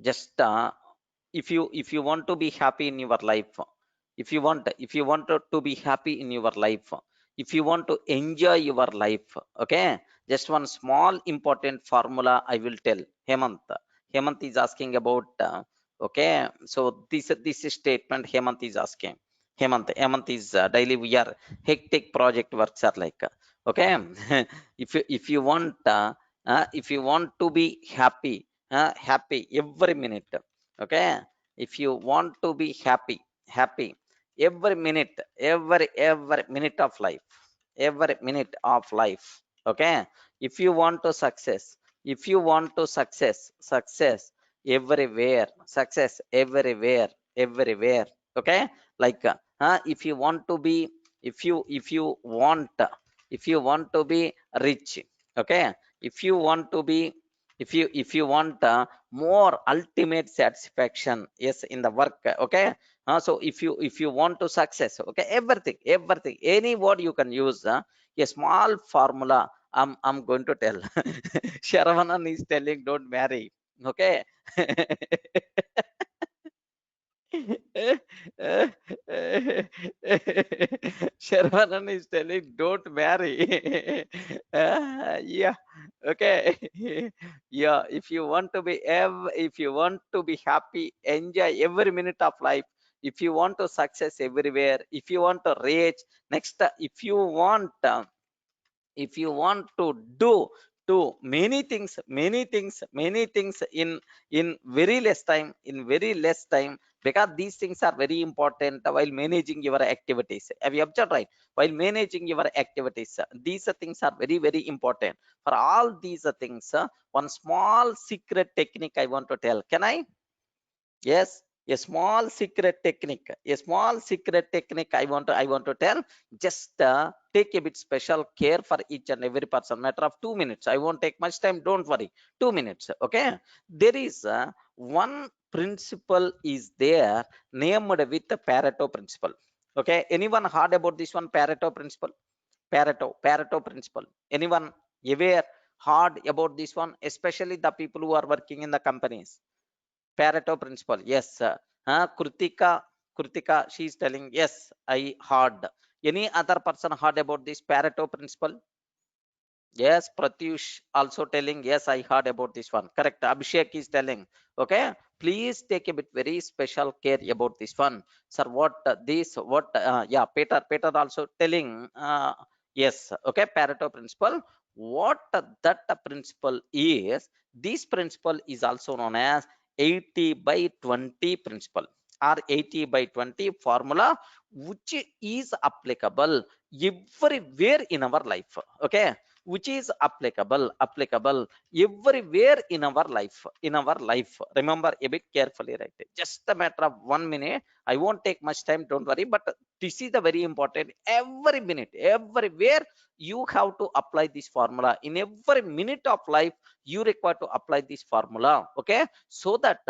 Just if you want to be happy in your life, if you want to be happy in your life, if you want to enjoy your life, okay, just one small important formula I will tell. Hemant is asking about okay, so this statement Hemant is asking. Hemant is daily we are hectic project works are like okay. If you want to be happy every minute, okay, if you want to be happy every minute, every minute of life, every minute of life, okay, if you want to success, if you want to success everywhere, success everywhere, okay, like if you want to be, if you want to be rich, okay, if you want to be, if you want more ultimate satisfaction, yes, in the work, okay, so if you want to success, okay, everything any word you can use, a small formula I'm going to tell. Sharavanan is telling don't marry, okay. Sharvanan is telling don't marry. Yeah, okay. Yeah, if you want to be happy, enjoy every minute of life. If you want to success everywhere, if you want to reach next, if you want to do many things in very less time, because these things are very important while managing your activities. Have you observed, right? While managing your activities, these things are very very important. For all these things, one small secret technique I want to tell. Can I? Yes, a small secret technique. A small secret technique I want to tell. Just take a bit special care for each and every person. Matter of 2 minutes. I won't take much time. Don't worry. 2 minutes. Okay. There is one principle is there named with the Pareto principle. Okay. Anyone heard about this one Pareto principle? Pareto principle. Anyone aware heard about this one? Especially the people who are working in the companies. Pareto principle. Yes. Kritika, she is telling, yes, I heard. Any other person heard about this Pareto principle? Yes, Pratyush also telling, yes, I heard about this one. Correct. Abhishek is telling, okay, please take a bit very special care about this one. Sir, yeah, Peter also telling, yes, okay, Pareto principle. What that principle is, this principle is also known as 80 by 20 principle or 80 by 20 formula, which is applicable everywhere in our life. Okay, which is applicable everywhere in our life. Remember a bit carefully, right? Just a matter of 1 minute. I won't take much time, don't worry, but this is the very important. Every minute, everywhere, you have to apply this formula. In every minute of life, you require to apply this formula, okay, so that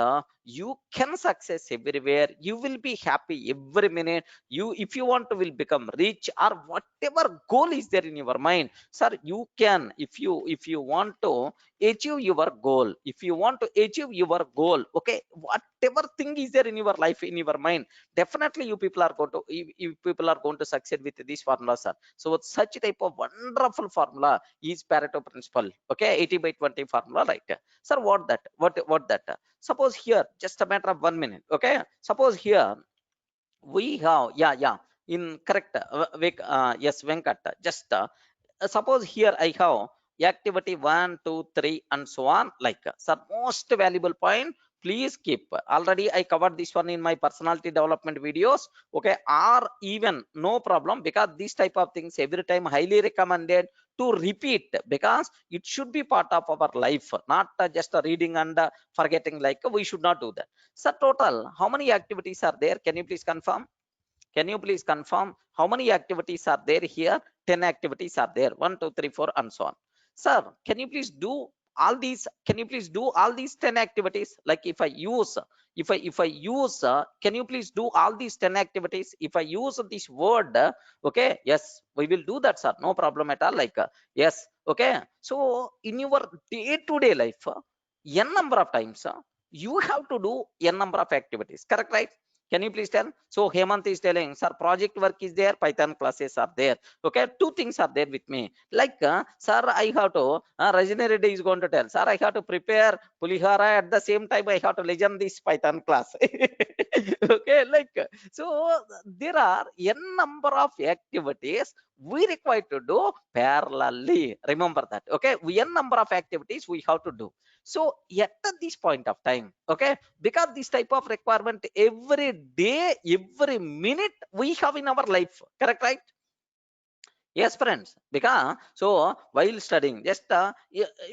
you can success everywhere. You will be happy every minute. You, if you want to will become rich or whatever goal is there in your mind, sir, you can. If you want to achieve your goal, if you want to achieve your goal, okay, whatever thing is there in your life, in your mind, definitely you people are going to, you people are going to succeed with this formula, sir. So such type of wonderful formula is Pareto principle, okay, 80 by 20 formula, right? Sir, what that, suppose here, just a matter of 1 minute, okay, suppose here we have, yeah, in correct, yes, Venkat, just suppose here I have activity 1 2 3 and so on, like sir, most valuable point, please keep. Already I covered this one in my personality development videos, okay, or even no problem, because this type of things every time highly recommended to repeat, because it should be part of our life, not just reading and forgetting, like we should not do that. So total how many activities are there? Can you please confirm? Can you please confirm how many activities are there here? 10 activities are there. 1, 2, 3, 4, and so on. Sir, can you please do all these? Can you please do all these 10 activities? Like if I use, can you please do all these 10 activities? If I use this word, okay, yes, we will do that, sir. No problem at all. Like, yes, okay. So in your day-to-day life, n number of times, you have to do n number of activities, correct, right? Can you please tell? So Hemant is telling, sir, project work is there, Python classes are there. Okay, two things are there with me. Like, sir, I have to, Rajini Reddy is going to tell, sir, I have to prepare Pulihara at the same time I have to listen this Python class. Okay, like, so there are n number of activities we require to do parallelly. Remember that. Okay, we n number of activities we have to do. So at this point of time, okay, because this type of requirement every day, every minute we have in our life, correct, right? Yes, friends, because so while studying, just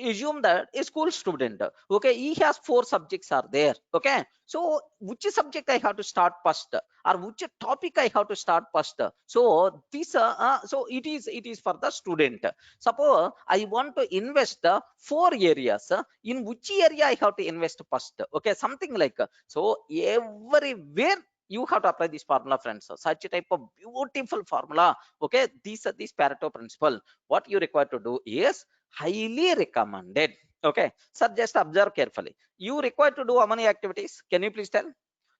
assume that a school student, okay, he has four subjects are there, okay. So which subject I have to start first, or which topic I have to start first? So this, so it is for the student. Suppose I want to invest four areas, in which area I have to invest first? Okay, something like so everywhere you have to apply this formula, friends. Such a type of beautiful formula. Okay, these are this Pareto principle. What you require to do is highly recommended. Okay, sir, just observe carefully. You require to do how many activities? Can you please tell?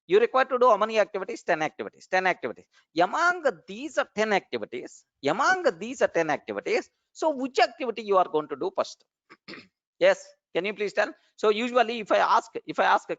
You require to do how many activities? 10 activities. 10 activities. Among these are 10 activities. Among these are 10 activities. So which activity you are going to do first? Yes, can you please tell? So usually if I ask,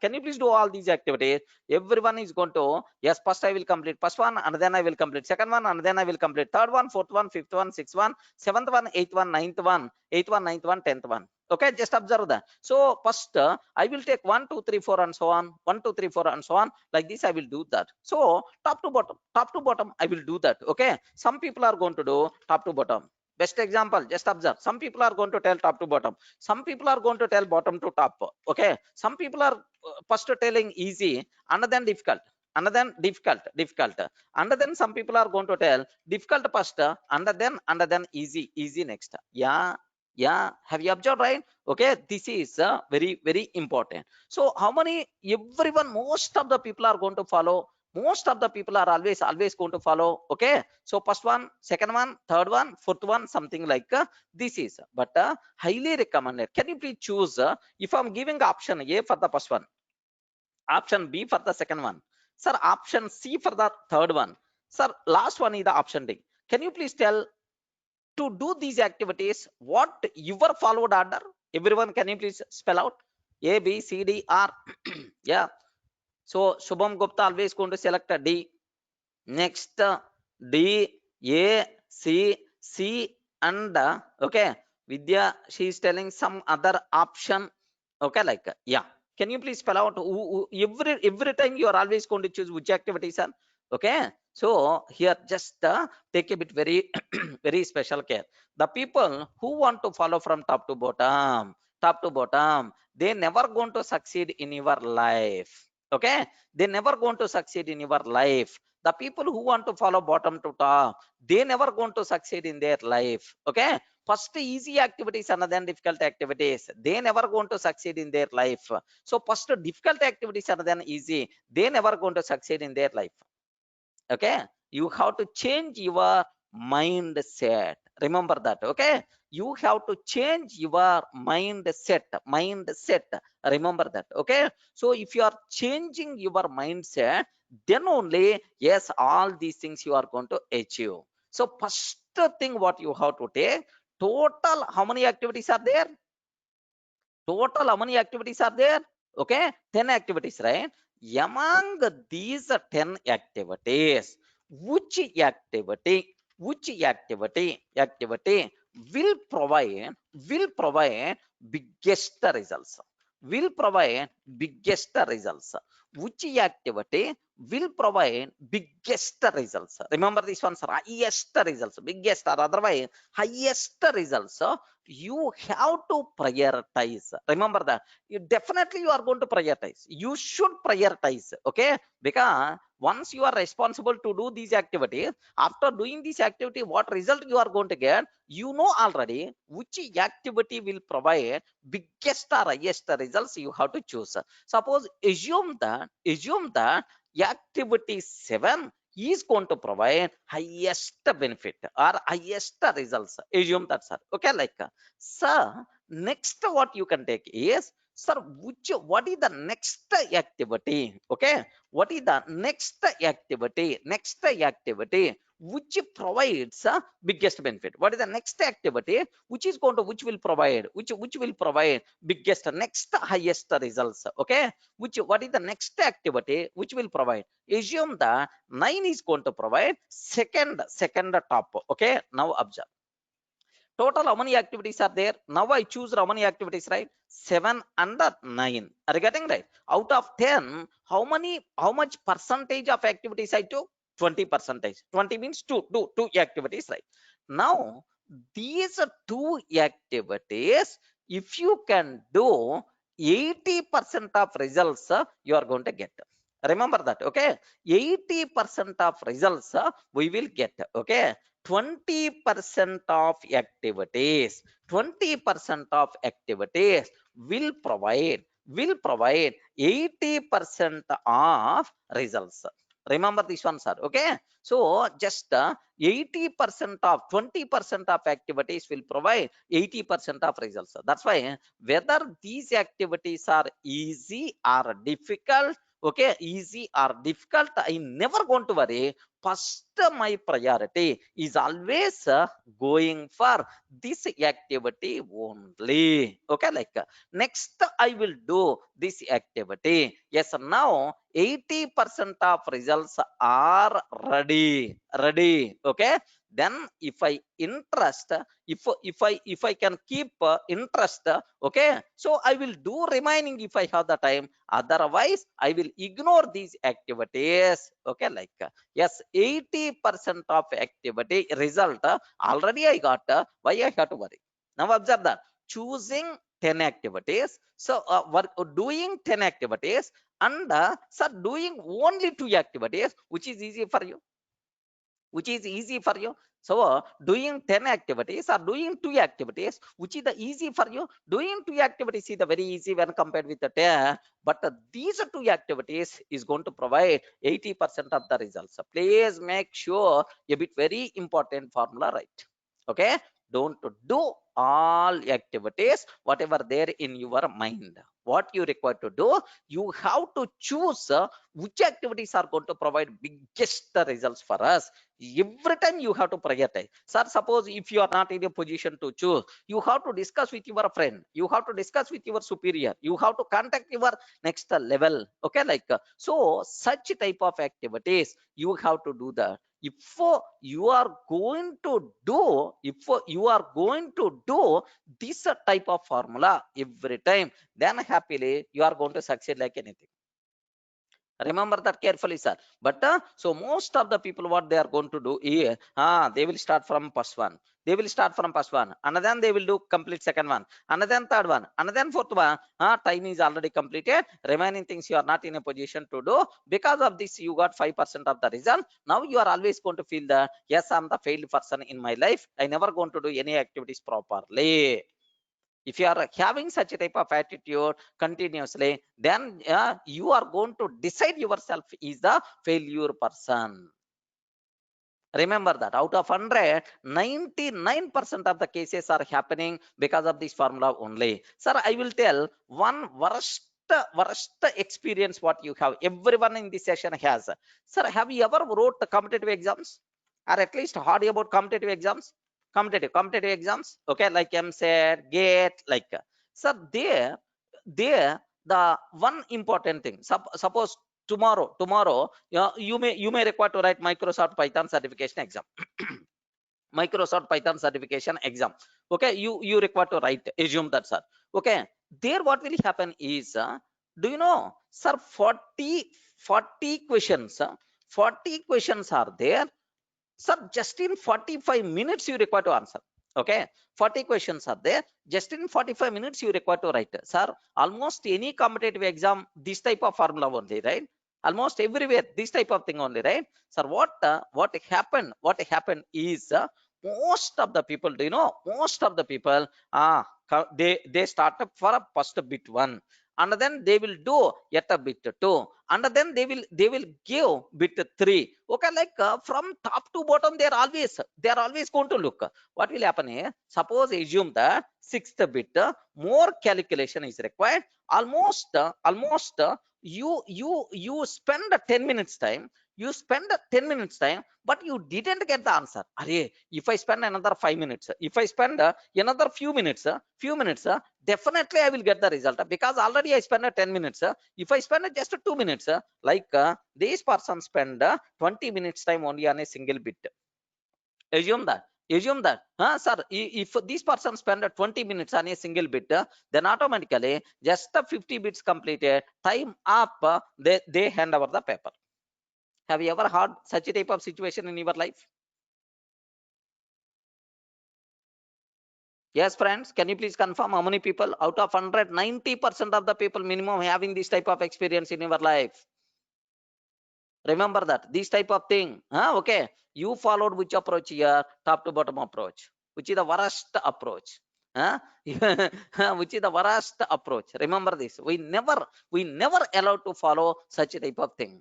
can you please do all these activities? Everyone is going to, yes, first I will complete first one, and then I will complete second one, and then I will complete third one, fourth one, fifth one, sixth one, seventh one, eighth one, ninth one, tenth one. Okay, just observe that. So first, I will take 1, 2, 3, 4, and so on. 1, 2, 3, 4, and so on. Like this, I will do that. So top to bottom, I will do that. Okay. Some people are going to do top to bottom. Best example, just observe. Some people are going to tell top to bottom. Some people are going to tell bottom to top. Okay. Some people are first telling easy, and then difficult, and then difficult, and then some people are going to tell difficult first, and then easy next. Yeah, have you observed, right? Okay, this is very important. So how many, everyone, most of the people are going to follow, most of the people are always going to follow. Okay, so first one, second one, third one, fourth one, something like this is, but highly recommended. Can you please choose, if I'm giving option A for the first one, option B for the second one, sir, option C for the third one, sir, last one is the option D. Can you please tell, to do these activities, what your followed order? Everyone, can you please spell out A, B, C, D, R? Yeah. So Shubham Gupta always going to select a D. Next, D, A, C, and okay, Vidya, she is telling some other option. Okay, like yeah. Can you please spell out every time you are always going to choose which activities are? Okay, so here just take a bit very very special care. The people who want to follow from top to bottom, they never going to succeed in your life. Okay, they never going to succeed in your life. The people who want to follow bottom to top, they never going to succeed in their life. Okay, first easy activities and then difficult activities, they never going to succeed in their life. So first difficult activities and then easy, they never going to succeed in their life. Okay, you have to change your mindset. Remember that. Okay, you have to change your mindset. Remember that. Okay, so if you are changing your mindset, then only, yes, all these things you are going to achieve. So first thing what you have to take, total how many activities are there? Total how many activities are there? Okay, 10 activities, right? Among these 10 activities, which activity will provide biggest results? Will provide biggest results? Which activity will provide biggest results? Remember this one, sir. Highest results, biggest, or otherwise highest results. You have to prioritize. Remember that. You definitely you are going to prioritize. You should prioritize. Okay, because once you are responsible to do these activities, after doing this activity, what result you are going to get, you know already which activity will provide biggest or highest results. You have to choose. Suppose assume that activity 7 is going to provide highest benefit or highest results. Assume that, sir. Okay, like sir, next what you can take is, sir, what is the next activity? Okay, what is the next activity? Next activity which provides biggest benefit. What is the next activity which is going to, which will provide, which will provide biggest, next highest results? Okay, what is the next activity which will provide? Assume that 9 is going to provide second top. Okay, now observe. Total how many activities are there? Now I choose how many activities, right? 7 and 9. Are you getting right? Out of 10, how much percentage of activities I took? 20 percentage. 20 means two activities, right? Now, these are two activities. If you can do 80% of results, you are going to get. Remember that, okay? 80% of results we will get, okay? 20% of activities, 20% of activities will provide 80% of results. Remember this one, sir. Okay, so just 80% of 20% of activities will provide 80% of results. That's why whether these activities are easy or difficult, okay, easy or difficult, I never going to worry. First, my priority is always going for this activity only. Okay, like next I will do this activity. Yes, now 80% of results are ready. Okay, then if I interest, if I can keep interest, okay, so I will do remaining if I have the time. Otherwise, I will ignore these activities. Okay, like yes, 80% of activity result already I got. Why I have to worry? Now observe that choosing 10 activities. So doing 10 activities and sir, doing only 2 activities, which is easy for you, which is easy for you. So doing 10 activities or doing 2 activities, which is the easy for you? Doing 2 activities is the very easy when compared with the 10, but these 2 activities is going to provide 80% of the results. So please make sure a bit very important formula, right? Okay, don't do all activities whatever there in your mind. What you require to do, you have to choose which activities are going to provide biggest results for us. Every time you have to prioritize. Sir, suppose if you are not in a position to choose, you have to discuss with your friend, you have to discuss with your superior, you have to contact your next level. Okay, like so such type of activities you have to do that. If you are going to do, if you are going to do this type of formula every time, then happily you are going to succeed like anything. Remember that carefully, sir. But so most of the people, what they are going to do is they will start from first one, they will start from first one, and then they will do complete second one, and then third one, and then fourth one. Time is already completed, remaining things you are not in a position to do. Because of this you got 5% of the result. Now you are always going to feel that yes, I'm the failed person in my life, I never going to do any activities properly. If you are having such a type of attitude continuously, then you are going to decide yourself is the failure person. Remember that out of 100, 99% of the cases are happening because of this formula only. Sir, I will tell one worst experience what you have. Everyone in this session has. Sir, have you ever wrote the competitive exams, or at least heard about competitive exams? Competitive exams, okay, like MSET, GATE, like sir, there the one important thing. Suppose tomorrow you may require to write Microsoft Python certification exam. Microsoft Python certification exam. Okay, you require to write, assume that, sir. Okay, there what will happen is do you know, sir, 40 questions, 40 questions are there. Sir, just in 45 minutes you require to answer. Okay, 40 questions are there, just in 45 minutes you require to write. Sir, almost any competitive exam this type of formula only, right? Almost everywhere this type of thing only, right? Sir, what happened is most of the people, do you know, most of the people they start up for a first bit one, and then they will do yet a bit two, and then they will give bit 3. Okay, like from top to bottom they are always going to look. What will happen here? Suppose assume the sixth bit, more calculation is required. Almost you spend 10 minutes time. You spend 10 minutes time, but you didn't get the answer. Array, if I spend another 5 minutes, if I spend another few minutes, definitely I will get the result, because already I spent 10 minutes. If I spend just 2 minutes, like this person spend 20 minutes time only on a single bit. Assume that sir, if this person spend 20 minutes on a single bit, then automatically just 50 bits completed, time up, they hand over the paper. Have you ever had such a type of situation in your life? Yes, friends, can you please confirm how many people out of 100, 90% of the people minimum having this type of experience in your life? Remember that this type of thing. Okay, you followed which approach here? Top to bottom approach, which is the worst approach. Which is the worst approach. Remember this. We never allowed to follow such a type of thing.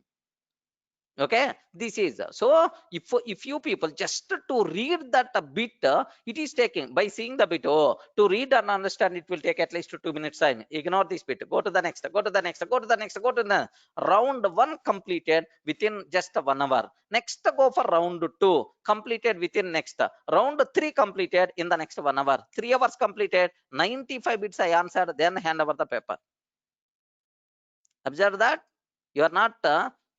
Okay, this is so. If you people just to read that a bit, it is taking, by seeing the bit, oh, to read and understand, it will take at least 2 minutes time. Ignore this bit, go to the next, go to the next, go to the next, go to the round 1 completed within just 1 hour. Next, go for round 2 completed within next round 3 completed in the next 1 hour. 3 hours completed, 95 bits I answered, then hand over the paper. Observe that you are not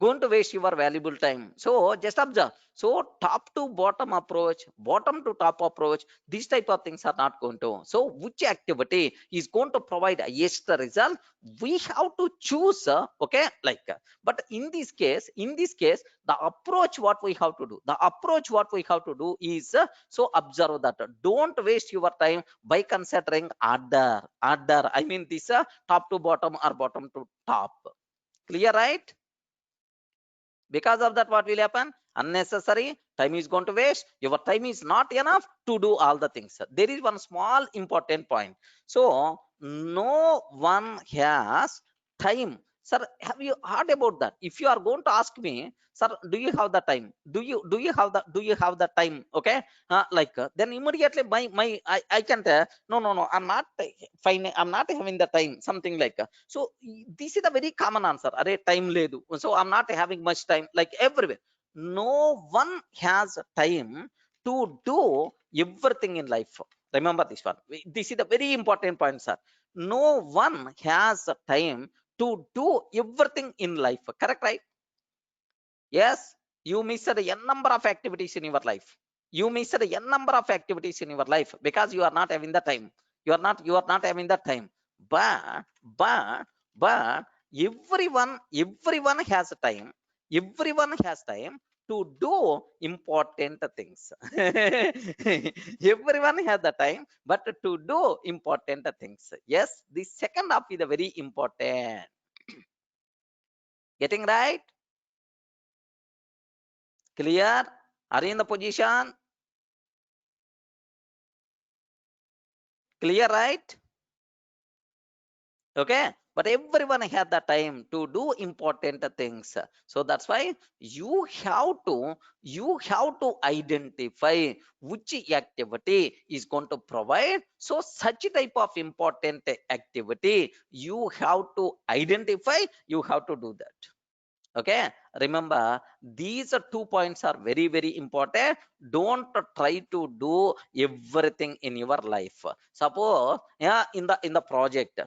going to waste your valuable time. So just observe. So top to bottom approach, bottom to top approach, these type of things are not going to. So which activity is going to provide highest result? We have to choose. Okay, like but in this case, the approach what we have to do, is so observe that. Don't waste your time by considering order. I mean this top to bottom or bottom to top. Clear, right? Because of that, what will happen? Unnecessary time is going to waste. Your time is not enough to do all the things. There is one small important point. So no one has time. Sir, have you heard about that? If you are going to ask me, sir, do you have the time? Do you have the time? Okay, then immediately I can tell, no, I'm not fine, I'm not having the time, something like so this is a very common answer. Array, time ledu, so I'm not having much time, like everywhere. No one has time to do everything in life. Remember this one. This is a very important point, sir. No one has time to do everything in life. Correct, right? Yes, you missed a n number of activities in your life. You missed a n number of activities in your life because you are not having the time. You are not having the time. But everyone has time. Everyone has time to do important things. Everyone has the time, but to do important things. Yes, the second half is very important. Getting right? Clear? Are you in the position? Clear, right? Okay, but everyone had the time to do important things. So that's why you have to identify which activity is going to provide. So such type of important activity you have to identify, you have to do that. Okay, remember these 2 points are very important. Don't try to do everything in your life. Suppose, yeah, in the project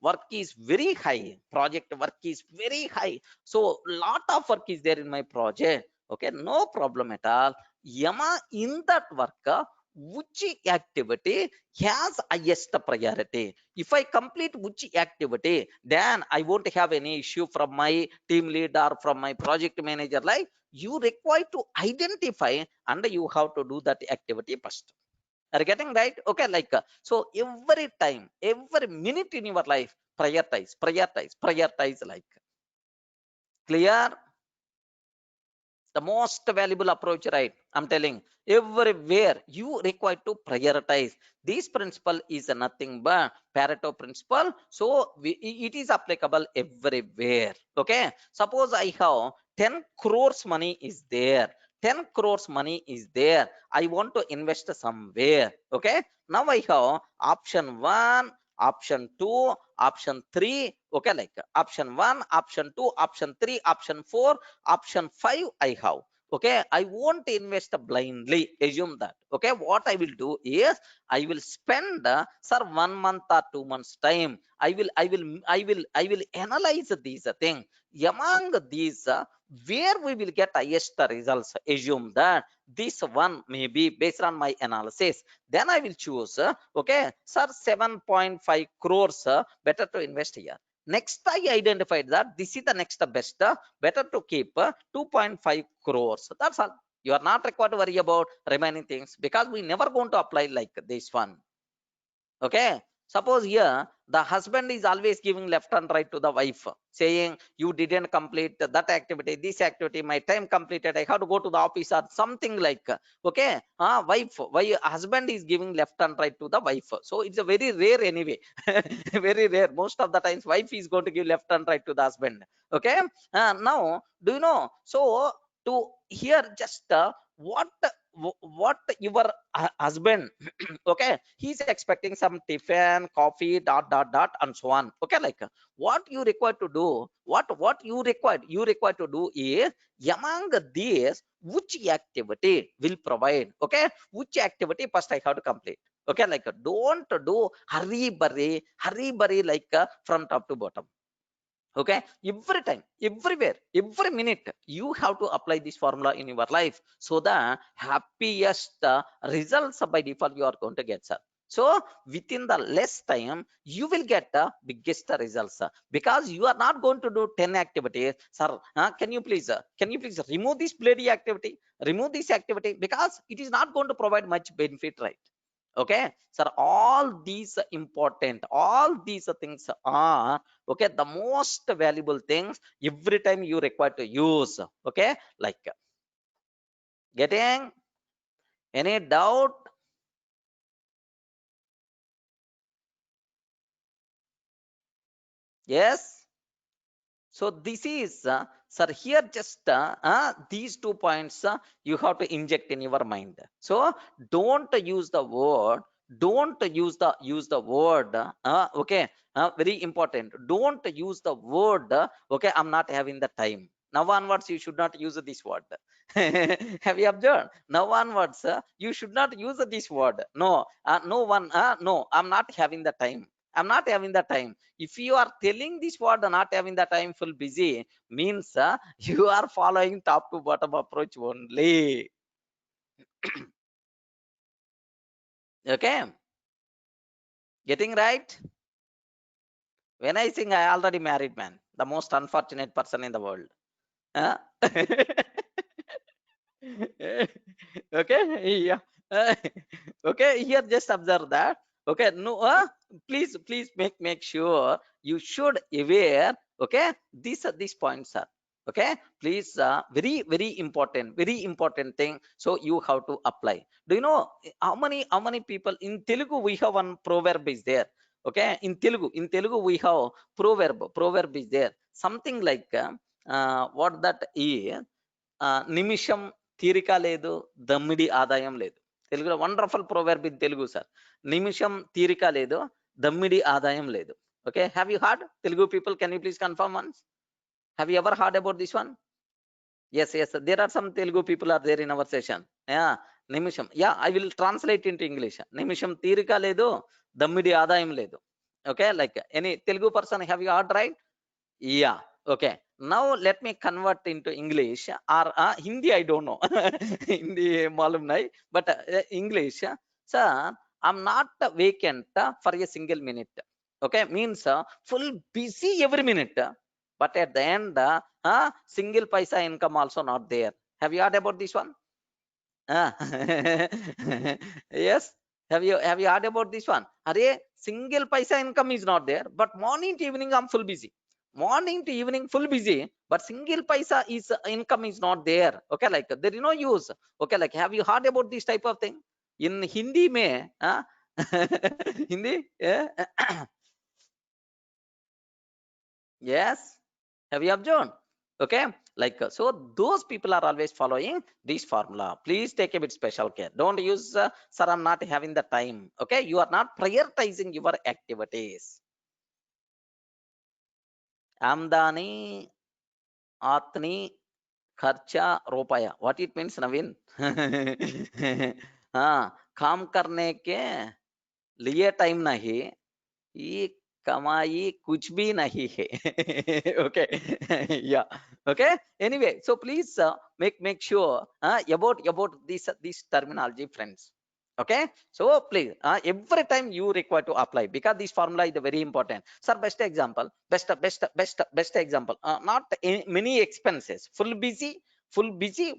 work is very high. Project work is very high, so lot of work is there in my project. Okay, no problem at all. Yama, in that work, which activity has highest priority? If I complete which activity, then I won't have any issue from my team lead or from my project manager. Like, you require to identify and you have to do that activity first. Are you getting right? Okay, like so every time, every minute in your life, prioritize, like, clear? The most valuable approach, right? I'm telling, everywhere you require to prioritize. This principle is nothing but Pareto principle, so it is applicable everywhere. Okay, suppose I have 10 crores money is there, 10 crores money is there, I want to invest somewhere. Okay, now I have option 1, option 2, option 3. Okay, like option 1, option 2, option 3, option 4, option 5 I have. Okay, I won't invest blindly, assume that. Okay, what I will do is I will spend sir 1 month or 2 months time. I will analyze these thing. Among these where we will get highest results, assume that this one may be based on my analysis. Then I will choose okay sir, 7.5 crores better to invest here. Next, I identified that this is the next best, better to keep 2.5 crores. That's all. You are not required to worry about remaining things because we never going to apply like this one. Okay, suppose here the husband is always giving left and right to the wife, saying you didn't complete that activity, this activity, my time completed, I have to go to the office or something like. Okay, wife, why husband is giving left and right to the wife, so it's a very rare anyway. Very rare. Most of the times wife is going to give left and right to the husband. Okay, now do you know, so to here just what your husband okay, he's expecting some tiffin, coffee, dot dot dot, and so on. Okay, like what you require to do, what you require to do is among these which activity will provide. Okay, which activity first I have to complete. Okay, like don't do hurry burry like from top to bottom. Okay, every time, everywhere, every minute you have to apply this formula in your life, so the happiest results by default you are going to get, sir. So within the less time you will get the biggest results, because you are not going to do 10 activities, sir. Can you please remove this bloody activity, remove this activity, because it is not going to provide much benefit, right? Okay, sir, all these important, all these things are okay, the most valuable things every time you require to use. Okay, like getting any doubt? Yes. So this is sir, here just these 2 points you have to inject in your mind. So don't use the word, don't use the word okay, very important, don't use the word okay, I'm not having the time. Now onwards you should not use this word. Have you observed? Now onwards you should not use this word. No, no one, no, I'm not having the time, I'm not having the time. If you are telling this word not having the time, full busy, means you are following top to bottom approach only. Okay, getting right? When I sing, I already married man, the most unfortunate person in the world. Huh? Okay, yeah. Okay, here just observe that. Okay, no, please make sure you should aware. Okay, these points are okay. Please, very important thing. So you have to apply. Do you know how many people in Telugu we have one proverb is there? Okay, in Telugu we have proverb is there, something like what that is, నిమిషం తీరిక లేదు, దమ్మిడి ఆదాయం లేదు. తెలుగులో wonderful proverb in Telugu sir. నిమిషం తీరిక లేదు, దమ్మిడి ఆదాయం లేదు. Okay, have you heard? Telugu people, can you please confirm once? Have you ever heard about this one? Yes, there are some Telugu people are there in our session. Yeah, నిమిషం. Yeah, I will translate into English. నిమిషం తీరిక లేదు, దమ్మిడి ఆదాయం లేదు. Okay, like any Telugu person, have you heard, right? Yeah, okay. Now let me convert into English or Hindi, I don't know. Hindi malum nahi, but English. Sir, I'm not vacant for a single minute. Okay, means full busy every minute. But at the end, single paisa income also not there. Have you heard about this one? Ah. Yes. Have you heard about this one? Are single paisa income is not there, but morning to evening I'm full busy. morning to evening full busy, but single paisa is income is not there. Okay, like there is no use. Okay, like have you heard about this type of thing in Hindi mein? Hindi, yeah. Yes, have you observed? Okay, like so those people are always following this formula. Please take a bit special care. Don't use sir, I'm not having the time. Okay, you are not prioritizing your activities. Amdani, Atni, खर्चा रुपया. What it means, Naveen? हाँ, काम करने के लिए time नहीं, ये कमाई कुछ भी नहीं है. Okay. Yeah. Okay, anyway, so please make sure about this terminology, friends. Okay, so please every time you require to apply, because this formula is very important. Sir, best example, not many expenses, full busy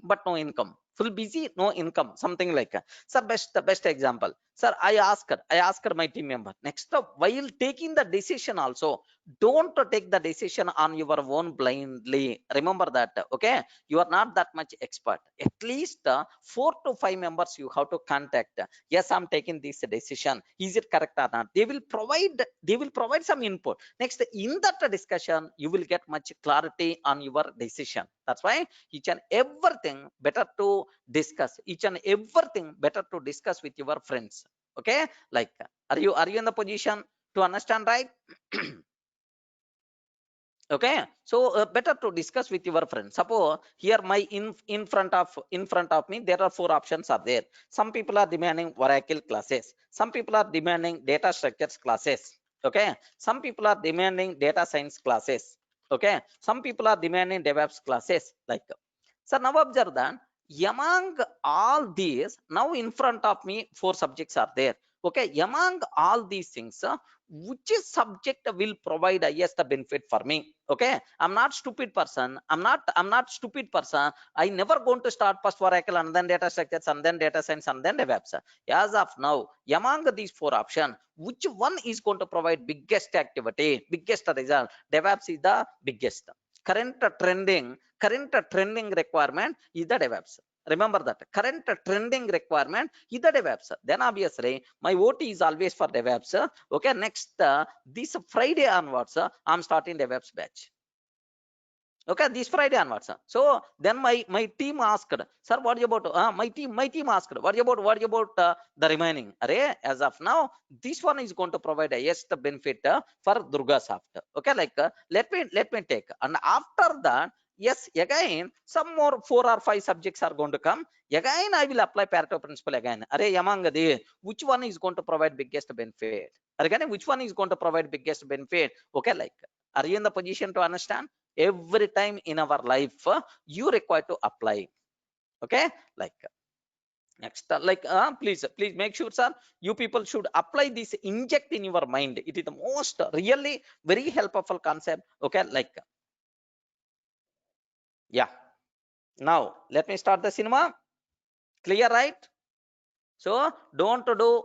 but no income, full busy no income, something like sir, best example. Sir, I asked my team member, next up, while taking the decision also, don't take the decision on your own blindly. Remember that. Okay, you are not that much expert. At least 4 to 5 members you have to contact. Yes, I'm taking this decision, is it correct or not? They will provide some input. Next, in that discussion you will get much clarity on your decision. That's why each and everything better to discuss, each and everything better to discuss with your friends. Okay, like are you in the position to understand, right? Okay, so better to discuss with your friends. Suppose here my in front of me there are 4 options are there. Some people are demanding Oracle classes, some people are demanding data structures classes. Okay, some people are demanding data science classes. Okay, some people are demanding DevOps classes. Like, so now observe that among all these, now in front of me 4 subjects are there. Okay, among all these things, which subject will provide highest benefit for me? Okay, I'm not stupid person, I'm not stupid person. I never going to start first Oracle and then data structures and then data science and then DevOps. As of now, among these 4 options, which one is going to provide biggest activity, biggest result? DevOps is the biggest. Current trending requirement is the DevOps. Remember that current trending requirement is the DevOps. Then obviously my OT is always for DevOps. Okay, next this Friday onwards, I'm starting DevOps batch. Okay, this Friday onwards. So then my team asked, sir, what about my team asked, what about the remaining? Array, as of now, this one is going to provide a yes benefit for Durgasoft. Okay, like let me take, and after that, yes, again some more 4 or 5 subjects are going to come. Again, I will apply Pareto principle again. Array, among the which one is going to provide biggest benefit? Again, which one is going to provide biggest benefit? Okay, like, are you in the position to understand? Every time in our life you require to apply. Okay, like next like please make sure, sir, you people should apply this, inject in your mind. It is the most really very helpful concept. Okay, like, yeah, now let me start the cinema. Clear, right? So don't do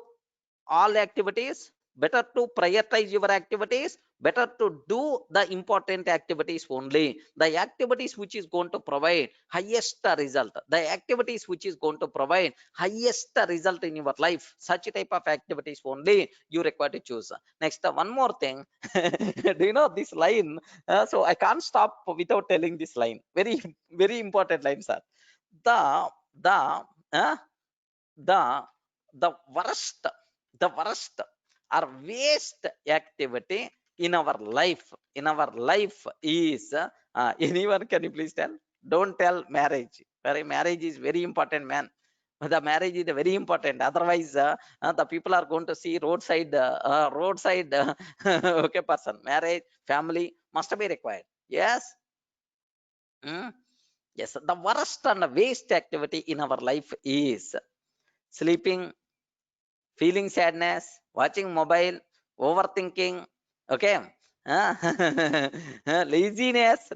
all activities, better to prioritize your activities, better to do the important activities only, the activities which is going to provide highest result, the activities which is going to provide highest result in your life, such type of activities only you require to choose. Next, one more thing. Do you know this line? So I can't stop without telling this line, very very important line, sir. The uh, the the worst the worst or waste activity in our life is anyone, can you please tell? Don't tell marriage. Marriage is very important, man. The marriage is very important, otherwise the people are going to see roadside okay person. Marriage, family must be required. Yes. Mm? Yes, the worst and waste activity in our life is sleeping, feeling sadness, watching mobile, overthinking. Okay. Laziness.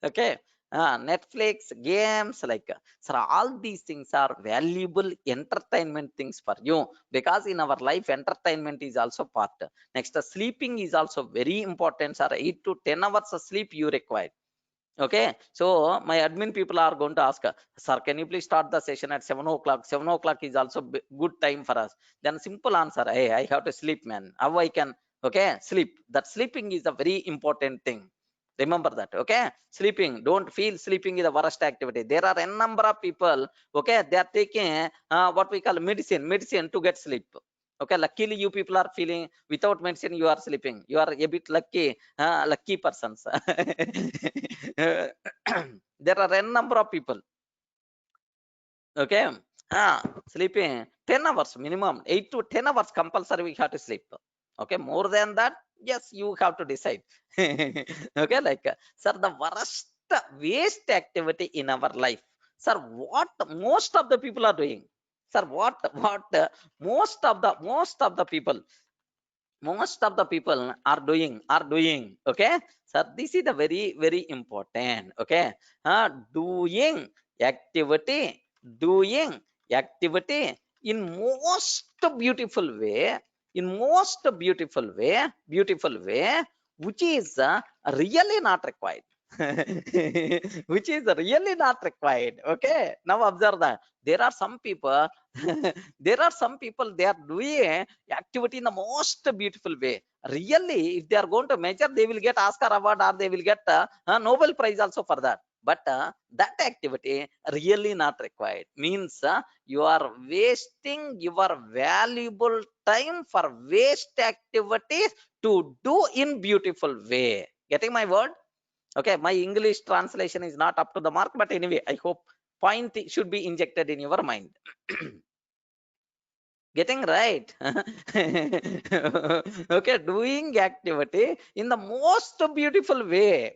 Okay. Netflix, games, like sir, all these things are valuable entertainment things for you, because in our life entertainment is also part. Next, sleeping is also very important, sir. 8 to 10 hours of sleep you require. Okay, so my admin people are going to ask, sir, can you please start the session at 7 o'clock? 7 o'clock is also good time for us. Then simple answer, hey, I have to sleep, man. How I can, okay, sleep. That sleeping is a very important thing. Remember that, okay? Sleeping, don't feel sleeping is the worst activity. There are a number of people, okay, they are taking what we call medicine to get sleep. Okay, luckily you people are feeling without medicine, you are sleeping. You are a bit lucky, lucky persons. There are a number of people, okay, sleeping 10 hours minimum, 8 to 10 hours compulsory we have to sleep. Okay, more than that, yes, you have to decide. Okay, like sir, the worst waste activity in our life, sir, what most of the people are doing, sir, what most of the people, most of the people are doing, okay, so this is the very very important, okay, doing activity, doing activity in most beautiful way, in most beautiful way, which is really not required. Which is really not required. Okay, now observe that there are some people, there are some people, they are doing activity in the most beautiful way. Really, if they are going to measure, they will get Oscar award, or they will get a Nobel Prize also for that. But that activity really not required. Means you are wasting your valuable time for waste activities to do in beautiful way. Getting my word? Okay, my English translation is not up to the mark, but anyway, I hope point should be injected in your mind. Getting right. Okay, doing activity in the most beautiful way,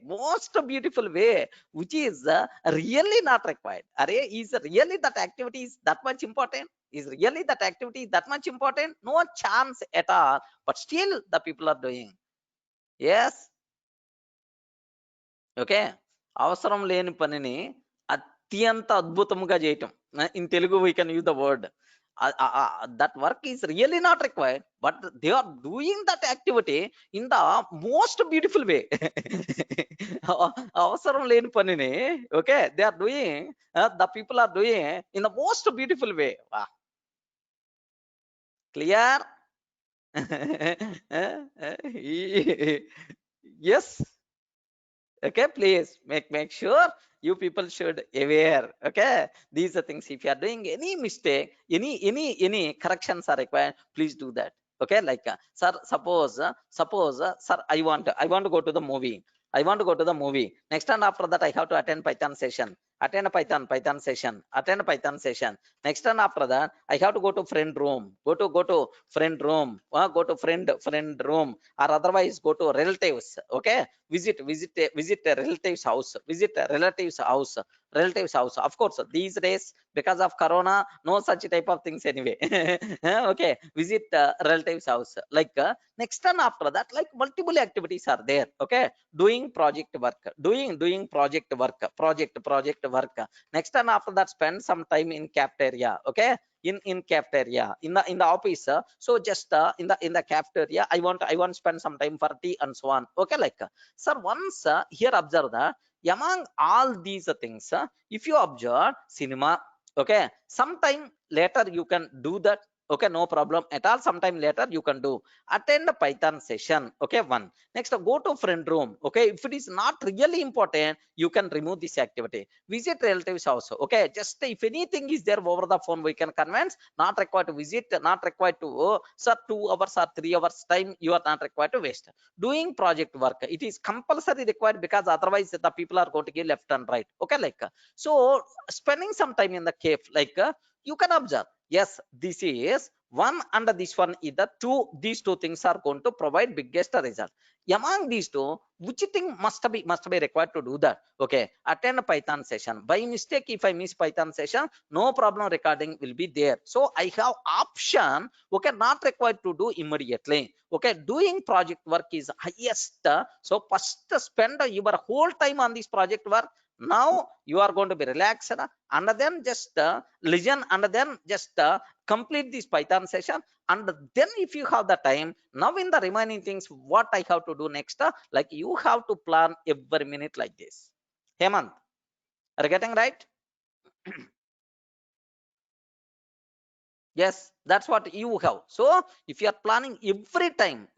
which is really not required. Array, is really that activity is that much important? Is really that activity that much important? No chance at all, but still the people are doing. Yes. Okay, అవసరం లేని పనిని అత్యంత అద్భుతముగా చేయటం. In Telugu we can use the word. That work is really not required, but they are doing that activity in the most beautiful way. అవసరం లేని పనిని, okay, they are doing, the people are doing in the most beautiful way. Clear? Yes. Okay, please make sure you people should aware. Okay, these are things. If you are doing any mistake, any corrections are required, please do that. Okay, like sir, suppose sir, I want to go to the movie. I want to go to the movie. Next, and after that, I have to attend Python session. Attend a Python session. Attend a Python session. Next, and after that, I have to go to friend room. Go to friend room. Go to friend room, or otherwise go to relatives. Okay, visit a relative's house, visit a relative's house. Of course, these days, because of corona, no such type of things anyway. Okay, visit relative's house, like next and after that, like multiple activities are there. Okay, doing project work, doing project work. Next and after that, spend some time in cafeteria. Okay, in cafeteria, in the office, so just in the cafeteria, I want to spend some time for tea and so on. Okay, like sir, once here observe that among all these things, if you observe cinema, okay, sometime later you can do that. Okay, no problem at all. Sometime later you can do. Attend a Python session. Okay, one. Next, go to friend room. Okay, if it is not really important, you can remove this activity. Visit relatives also. Okay, just if anything is there over the phone, we can convince. Not required to visit, not required to sir, 2 hours or 3 hours time you are not required to waste. Doing project work, it is compulsory required, because otherwise the people are going to give left and right. Okay, like so spending some time in the cave, like you can observe, yes, this is one, and this one is the two. These two things are going to provide biggest result. Among these two, which thing must be required to do that? Okay, attend a Python session. By mistake, if I miss Python session, no problem, recording will be there. So I have option. Okay, not required to do immediately. Okay, doing project work is highest. So first spend your whole time on this project work. Now you are going to be relaxed, and then just listen, and then just complete this Python session. And then if you have the time, now in the remaining things, what I have to do next, like you have to plan every minute like this. Hemant, are you getting right? Yes, that's what you have. So if you are planning every time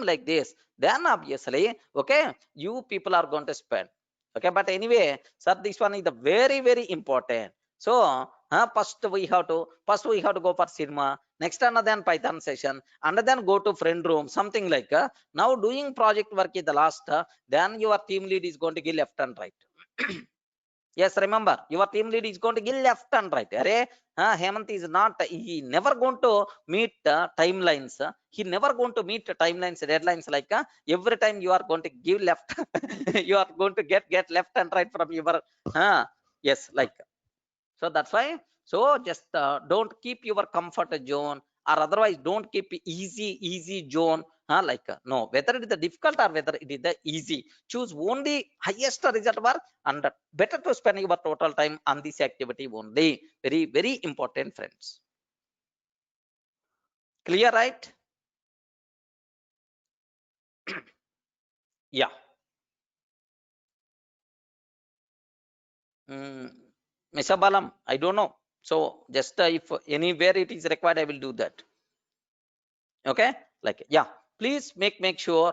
like this, then obviously, okay, you people are going to spend. Okay, but anyway, sir, this one is the very important. So first we have to go for cinema, next another then Python session, and then go to friend room, something like now doing project work is the last, then your team lead is going to give left and right. Yes, remember, your team lead is going to give left and right. Array, Hemant is not, he never going to meet timelines. He never going to meet timelines, deadlines, like every time you are going to give left, you are going to get left and right from your, yes, like, so that's why. So just don't keep your comfort zone, or otherwise don't keep easy zone. Like no, whether it is the difficult or whether it is the easy, choose only highest result work, and better to spend your total time on this activity only. Very important, friends. Clear, right? Yeah. Mr. Balam, I don't know. So just if anywhere it is required, I will do that. Okay, like, yeah, please make sure,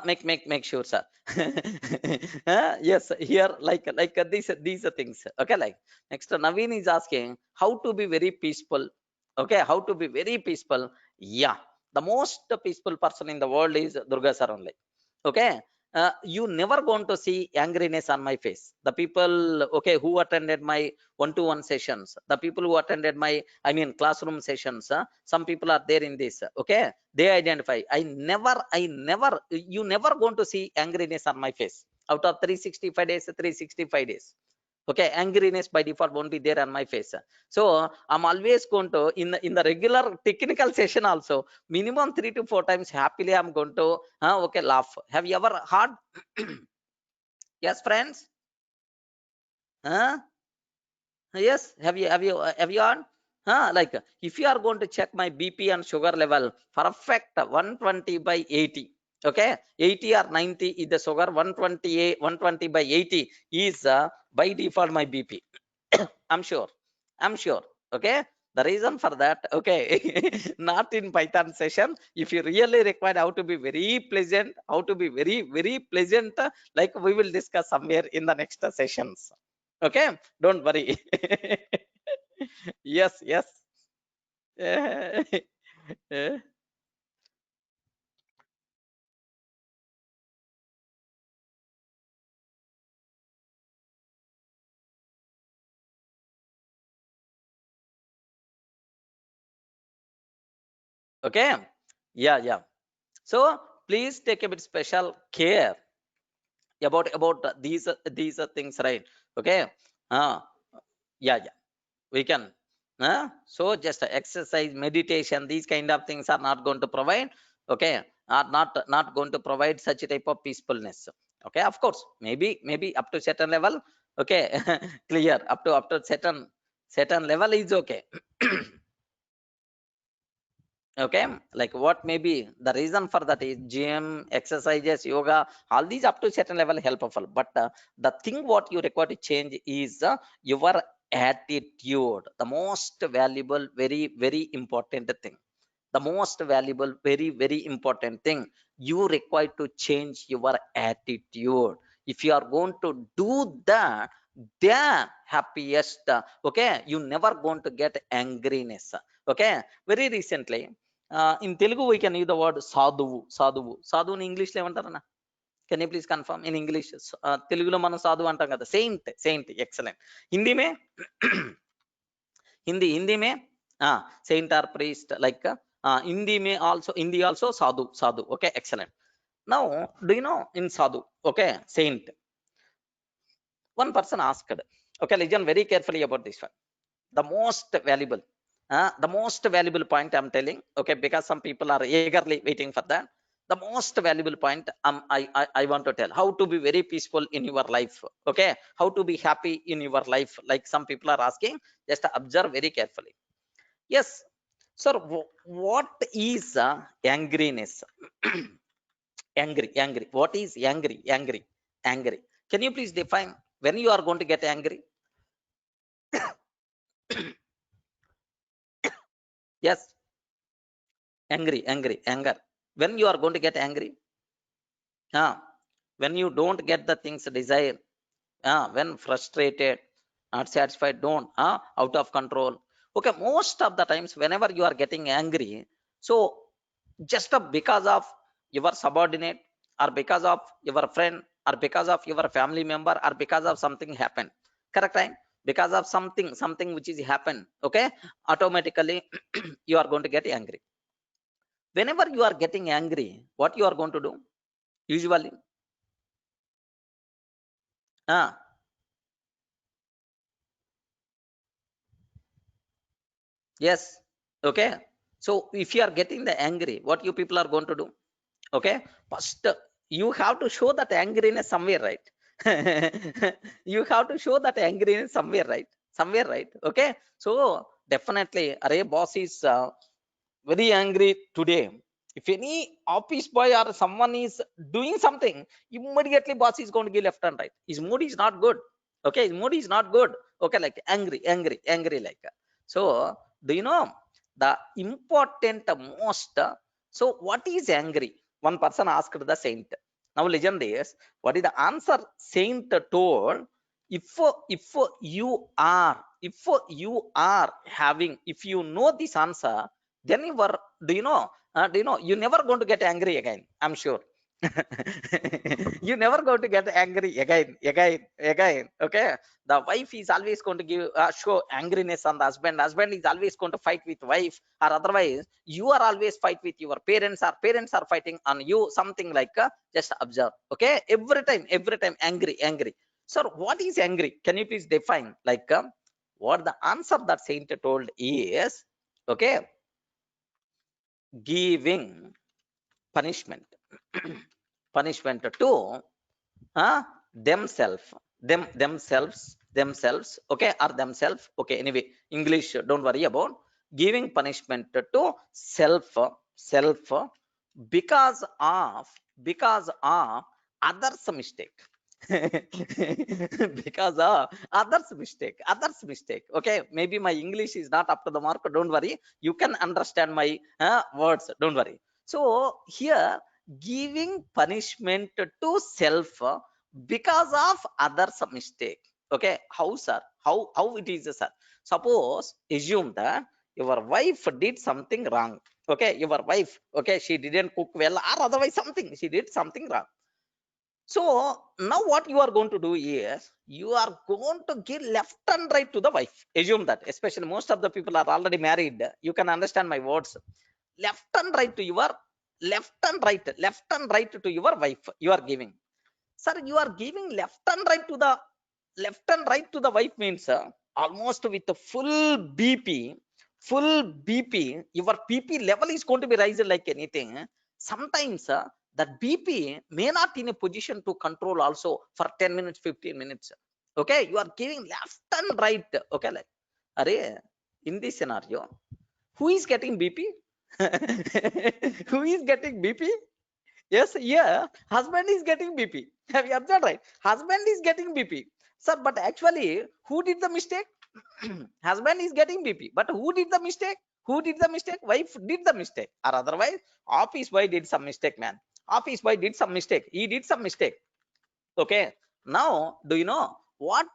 make sure, sir. Yes, here, like these are things. Okay, like, next Naveen is asking how to be very peaceful. Okay, how to be very peaceful. Yeah, the most peaceful person in the world is Durga sir only. Okay, you never going to see angriness on my face. The people, okay, who attended my one-to-one sessions, the people who attended my, I mean, classroom sessions, some people are there in this. Okay, they identify. I never, you never going to see angriness on my face. Out of 365 days, 365 days. Okay, angriness by default won't be there on my face. So I'm always going to, in the regular technical session also, minimum 3 to 4 times happily I'm going to okay, laugh. Have you ever heard? Yes, friends. Huh? Yes, have you heard? Like if you are going to check my BP and sugar level, perfect 120 by 80. Okay, 80 or 90 is the sugar, 120 120 by 80 is by default my BP. I'm sure. I'm sure. Okay. The reason for that, okay, not in Python session. If you really require how to be very pleasant, how to be very pleasant, like we will discuss somewhere in the next sessions. Okay, don't worry. Yes, yes. Okay. Yeah, yeah. So please take a bit special care about these things, right? Okay. uh yeah, yeah, we can, so just exercise, meditation, these kind of things are not going to provide, okay, are not going to provide such a type of peacefulness. Okay, of course, maybe up to certain level. Okay. Clear, up to certain level is okay. Okay, like what may be the reason for that is gym, exercises, yoga, all these up to certain level helpful, but the thing what you require to change is your attitude, the most valuable, very important thing, the most valuable, very important thing. You require to change your attitude. If you are going to do that, then happiest, okay, you never going to get angriness. Okay, very recently, in Telugu we can use the word సాధువు in English లో ఏమంటారన్నా? Can you please confirm in English? తెలుగులో మనం సాధువు అంటాం కదా, Saint excellent. Hindi మే हिंदी में saint or priest, like hindi also sadhu. Okay, excellent. Now do you know in sadhu, okay, saint, one person asked, okay, listen very carefully about this one, the most valuable, the most valuable point I'm telling, okay, because some people are eagerly waiting for that. The most valuable point I want to tell, how to be very peaceful in your life. Okay, how to be happy in your life, like some people are asking. Just observe very carefully. Yes, sir. What is angriness? Angry. What is angry? Can you please define when you are going to get angry? Yes, anger. When you are going to get angry? When you don't get the things desired. When frustrated, not satisfied, don't out of control. Okay, most of the times whenever you are getting angry, so just because of your subordinate, or because of your friend, or because of your family member, or because of something happened, correct time, because of something which is happened, okay, automatically you are going to get angry. Whenever you are getting angry, what you are going to do usually? uh, yes, okay. So if you are getting the angry, what you people are going to do? Okay, first you have to show that angriness somewhere, right? You have to show that angriness somewhere, right? Somewhere, right? Okay, so definitely array boss is very angry today. If any office boy or someone is doing something, immediately boss is going to give left and right. His mood is not good. Okay, his mood is not good. Okay, like angry like so. Do you know the important most? So what is angry? One person asked the saint. Now legend is, what is the answer saint told? If you are having, if you know this answer, then you were, do you know you never going to get angry again, I'm sure. You never going to get angry again. Okay, the wife is always going to give show angriness on the husband is always going to fight with wife, or otherwise you are always fight with your parents, or parents are fighting on you, something like just observe. Okay, every time angry. Sir, what is angry? Can you please define, like what the answer that saint told is, okay, giving punishment. Punishment to uh, themselves, themselves, okay, or themselves, okay, anyway, English don't worry about. Giving punishment to self because of others mistake. Because of others mistake. Okay, maybe my English is not up to the mark, don't worry, you can understand my words, don't worry. So here, giving punishment to self because of others mistake. Okay, how sir? How it is, sir? Suppose assume that your wife did something wrong. Okay, your wife, okay, she didn't cook well, or otherwise something, she did something wrong. So now what you are going to do is, you are going to give left and right to the wife. Assume that, especially most of the people are already married, you can understand my words. Left and right to your, left and right to your wife you are giving. Sir, you are giving left and right to the wife means almost with the full bp, your pp level is going to be rising like anything. Sometimes that bp may not in a position to control also for 10 minutes, 15 minutes. Okay, you are giving left and right. Okay, like, array, in this scenario, who is getting bp? Who is getting bp? Yes, yeah, husband is getting BP. Have you observed, right? Husband is getting BP. Sir, but actually, who did the mistake? Husband is getting BP. But who did the mistake? Who did the mistake? Wife did the mistake. Or otherwise, office boy did some mistake, man. Office boy did some mistake. He did some mistake. Okay, now do you know what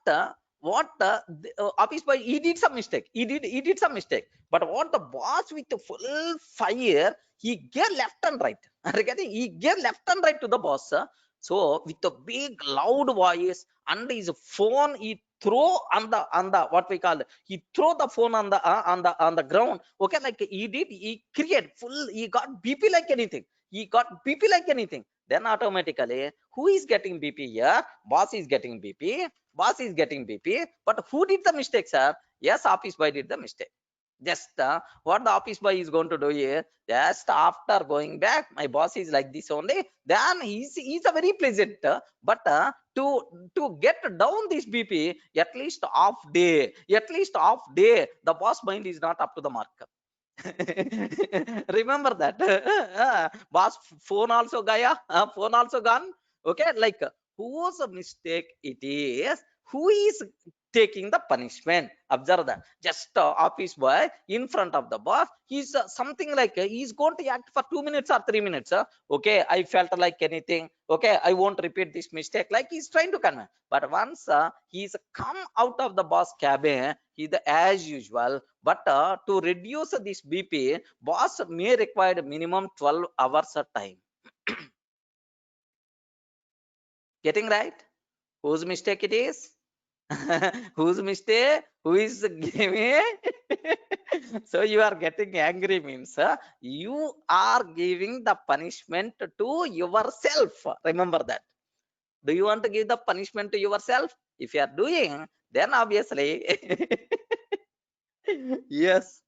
office boy, he did some mistake, he did some mistake, but what the boss with the full fire, he gave left and right. Are you getting? He gave left and right to the boss, so with a big loud voice, and his phone he throw on the what we call, he throw the phone on the ground. Okay, like he create full, he got BP like anything, he got BP like anything. Then automatically, who is getting BP here? Boss is getting BP. Boss is getting BP. But who did the mistake, sir? Yes, office boy did the mistake. Just what the office boy is going to do here, just after going back, my boss is like this only, then he's a very pleasant, but to get down this BP, at least half day, the boss mind is not up to the mark. Remember that. Boss phone also gaya, phone also gone. Okay, like whose mistake it is, who is taking the punishment? Observe that. Just office boy in front of the boss, he's something like he's going to act for 2 minutes or 3 minutes. Okay, I felt like anything. Okay, I won't repeat this mistake. Like he's trying to convey. But once he's come out of the boss cabin, he the as usual. But to reduce this BP, boss may require minimum 12 hours of time. Getting right? Whose mistake it is? Whose mistake? Who is giving? So you are getting angry means you are giving the punishment to yourself. Remember that. Do you want to give the punishment to yourself? If you are doing, then obviously yes.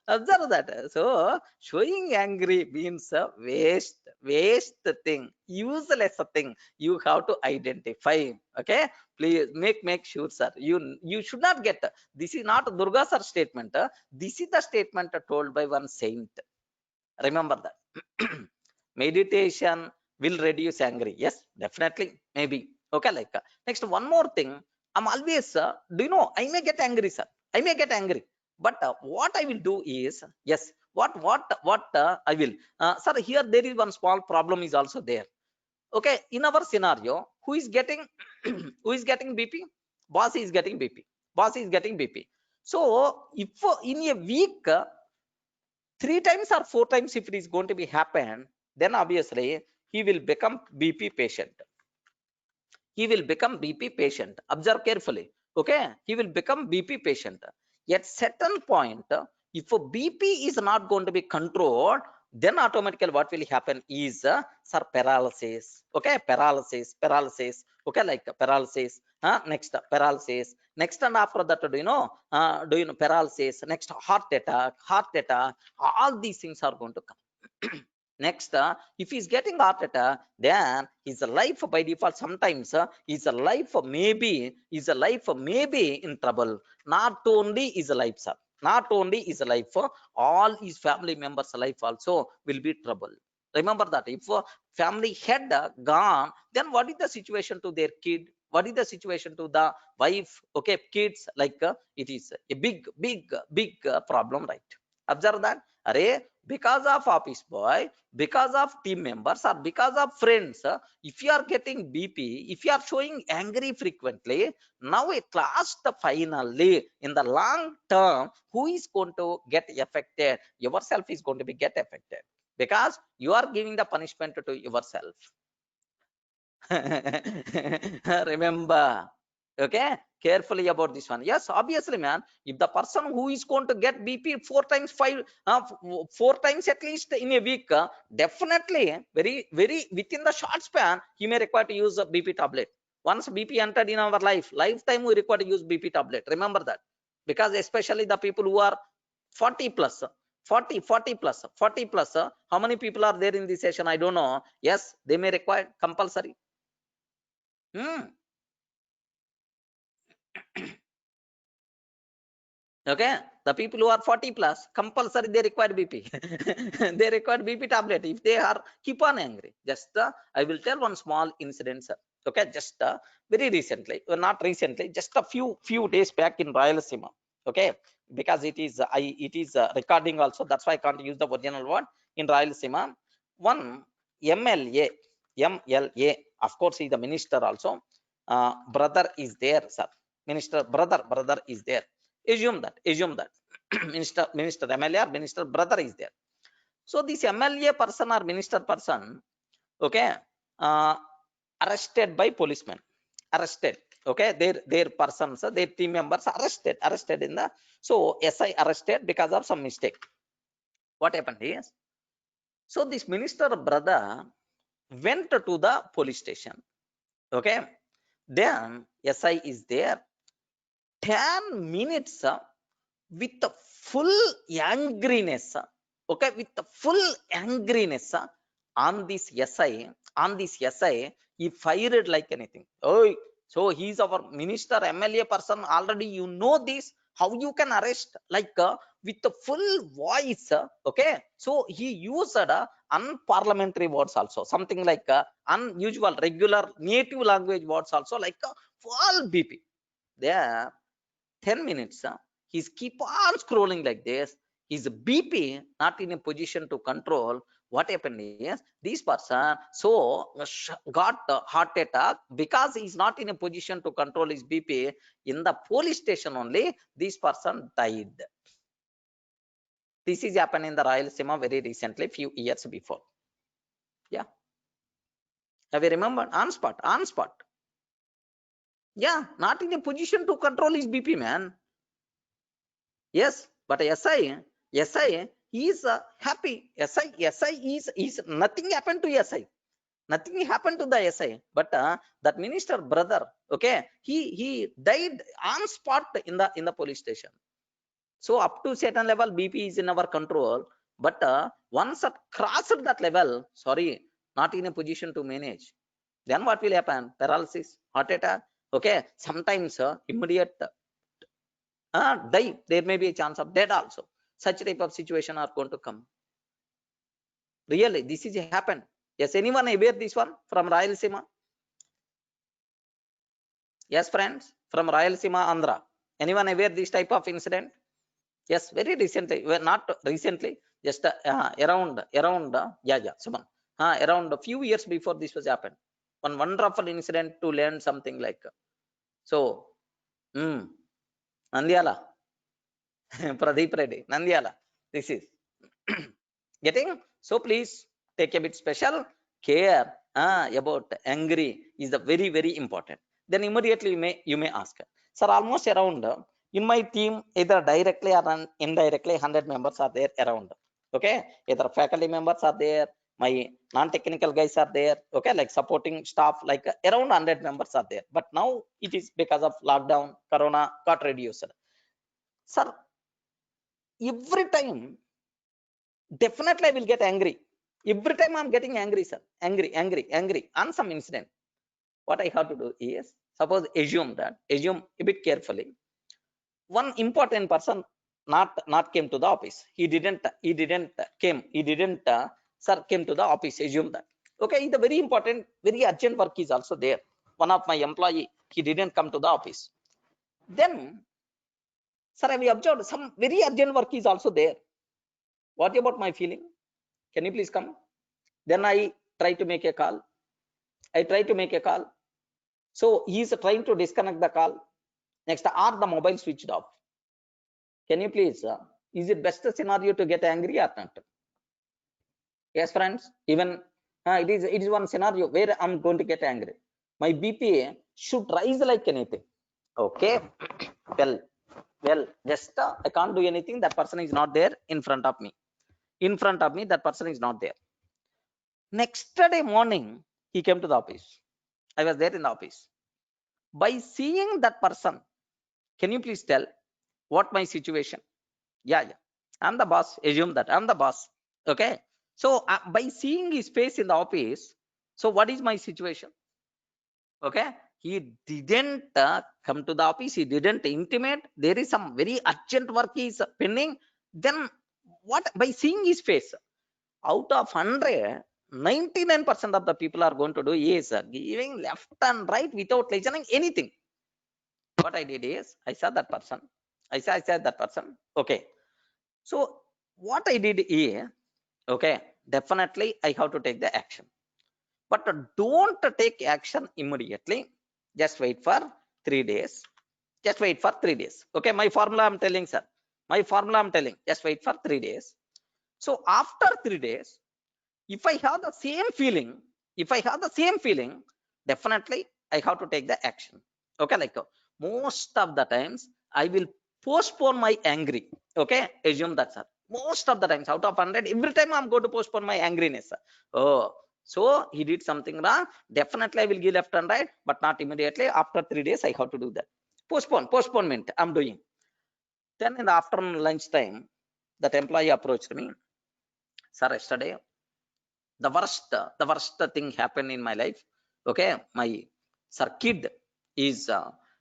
Observe that. So showing angry means a waste thing, useless thing. You have to identify. Okay, please make sure, sir. You should not get. This is not Durga sir statement. This is the statement told by one saint. Remember that. Meditation will reduce angry. Yes, definitely, maybe. Okay, like next one more thing. I'm always. Do you know? I may get angry, sir. I may get angry. But what I will do is, yes, what I will, sir, here there is one small problem is also there. Okay, in our scenario, who is getting who is getting BP? Boss is getting BP. Boss is getting BP. So if in a week, 3 times or 4 times if it is going to be happen, then obviously he will become BP patient. He will become BP patient. Observe carefully. Okay, he will become BP patient. At certain point, if a BP is not going to be controlled, then automatically what will happen is sir, paralysis. Okay, paralysis. Okay, like paralysis. Next paralysis. Next and after that, do you know paralysis? Next heart attack. All these things are going to come. Next, if he's getting heart attack, then his life by default sometimes his life maybe in trouble. Not only his life, sir. Not only his life, all his family members' life also will be trouble. Remember that if family had gone, then what is the situation to their kid? What is the situation to the wife? Okay, kids, like it is a big problem, right? Observe that. Array, because of office boy, because of team members, or because of friends, if you are getting BP, if you are showing angry frequently, now at last finally in the long term, who is going to get affected? Yourself is going to be get affected, because you are giving the punishment to yourself. Remember. Okay, carefully about this one. Yes, obviously, man, if the person who is going to get BP 4 times 4 times at least in a week, definitely very within the short span he may require to use a BP tablet. Once BP entered in our lifetime we require to use BP tablet. Remember that. Because especially the people who are 40 plus, 40 plus, 40 plus, how many people are there in this session? I don't know. Yes, they may require compulsory. Okay, the people who are 40 plus, compulsory they require BP. They require BP tablet if they are keep on angry. Just I will tell one small incident, sir. Okay, just very recently, not recently, just a few days back in Rayalaseema. Okay, because it is recording also, that's why I can't use the original word. In Rayalaseema, one MLA, of course he's the minister also. Brother is there, sir. Minister brother is there. Assume that minister MLA or minister brother is there. So this MLA person or minister person, okay, uh, arrested by policemen. Arrested. Okay, their persons, their team members arrested in the, so SI arrested because of some mistake. What happened is, so this minister brother went to the police station. Okay, then SI is there. 10 minutes with the full angriness, okay, with the full angriness on this SI, he fired like anything. Oh, so he's our minister, MLA person already. You know this. How you can arrest like with the full voice? Okay, so he used unparliamentary words also, something like unusual, regular, native language words also, like full BP. There 10 minutes, he's keep on scrolling like this. His BP not in a position to control. What happened is this person got the heart attack because he's not in a position to control his BP. In the police station only, this person died. This is happened in the Rayalaseema very recently, few years before. Yeah, have you remembered? On spot, on spot. Yeah, not in a position to control his BP, man. Yes, but SI is happy. SI is nothing happened to SI. Nothing happened to the SI. But that minister brother, okay, he died on spot in the police station. So up to certain level, BP is in our control. But once it crossed that level, sorry, not in a position to manage. Then what will happen? Paralysis, heart attack. Okay, sometimes immediate die. There may be a chance of death also. Such type of situation are going to come. Really, this is happened. Yes, anyone aware this one from Rayalaseema? Yes, friends, from Rayalaseema, Andhra. Anyone aware this type of incident? Yes, very recently. Well, not recently, just around Suman. Around a few years before this was happened. One wonderful incident to learn something like so. Nandyala, Pradeep Reddy, Nandyala. This is getting. So please take a bit special care about angry is the very important. Then immediately you may ask, sir, almost around in my team either directly or indirectly 100 members are there around. Okay, either faculty members are there, my non-technical guys are there, okay, like supporting staff, like around 100 members are there. But now it is because of lockdown, corona got reduced. Sir, every time definitely I will get angry. Every time I'm getting angry, sir. Angry on some incident. What I have to do is, suppose assume a bit carefully. One important person not came to the office. He didn't sir came to the office. Assume that. Okay, the very important, very urgent work is also there. One of my employee, he didn't come to the office. Then, sir, I observed some very urgent work is also there. What about my feeling? Can you please come? Then I try to make a call. So he is trying to disconnect the call. Next, are the mobile switched off? Can you please? Is it best scenario to get angry or not? Yes, friends. Even it is one scenario where I'm going to get angry. My BP should rise like anything. Okay. Well, just I can't do anything. That person is not there in front of me. That person is not there. Next day morning, he came to the office. I was there in the office. By seeing that person, can you please tell what my situation? Yeah, I'm the boss. Assume that I'm the boss. Okay. So by seeing his face in the office, so what is my situation? Okay. He didn't come to the office. He didn't intimate. There is some very urgent work is pending. Then what? By seeing his face, out of 100, 99% of the people are going to do is giving left and right without listening anything. What I did is I saw that person. I said that person. Okay. So what I did is, okay, definitely I have to take the action. But don't take action immediately. Just wait for 3 days. Just wait for 3 days. Okay, my formula I'm telling, sir. My formula I'm telling. Just wait for 3 days. So after 3 days, if I have the same feeling, definitely I have to take the action. Okay, like most of the times I will postpone my angry. Okay, assume that, sir. Most of the times, out of 100, every time I'm going to postpone my angriness. Oh, so he did something wrong. Definitely I will give left and right, but not immediately. After 3 days, I have to do that. Postponement I'm doing. Then in the afternoon lunchtime, that employee approached me, sir, yesterday the worst thing happened in my life. Okay, my sir kid is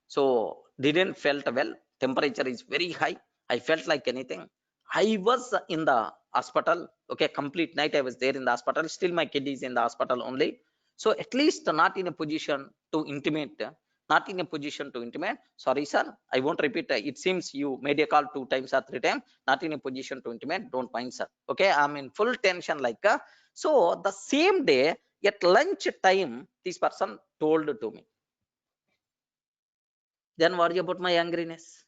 so didn't felt well. Temperature is very high. I felt like anything. I was in the hospital. Okay, complete night I was there in the hospital. Still my kid is in the hospital only. So at least not in a position to intimate. Not in a position to intimate. Sorry, sir. I won't repeat. It seems you made a call 2 times or 3 times. Not in a position to intimate. Don't mind, sir. Okay, I'm in full tension like. So the same day at lunch time, this person told to me. Then worry about my angriness.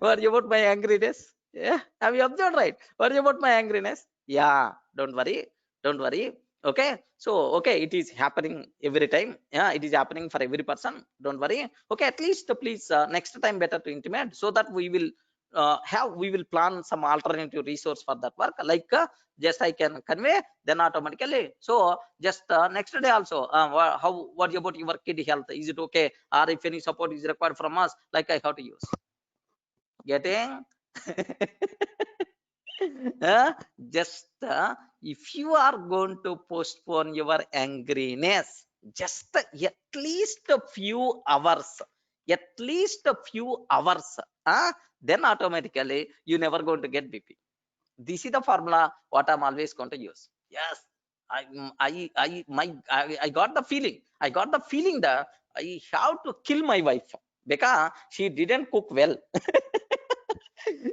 Worry about my angriness. Yeah, have you observed, right? Worry about my angriness. Yeah, don't worry. Don't worry. Okay. So, okay, it is happening every time. Yeah, it is happening for every person. Don't worry. Okay, at least please next time better to intimate so that we will plan some alternative resource for that work. Like just I can convey, then automatically. So just next day also, how what about your kid health? Is it okay? Or if any support is required from us, like I have to use. Getting? Just if you are going to postpone your angriness, just at least a few hours, at least a few hours, then automatically you never going to get BP. This is the formula what I'm always going to use. Yes, I got the feeling. I got the feeling that I have to kill my wife because she didn't cook well.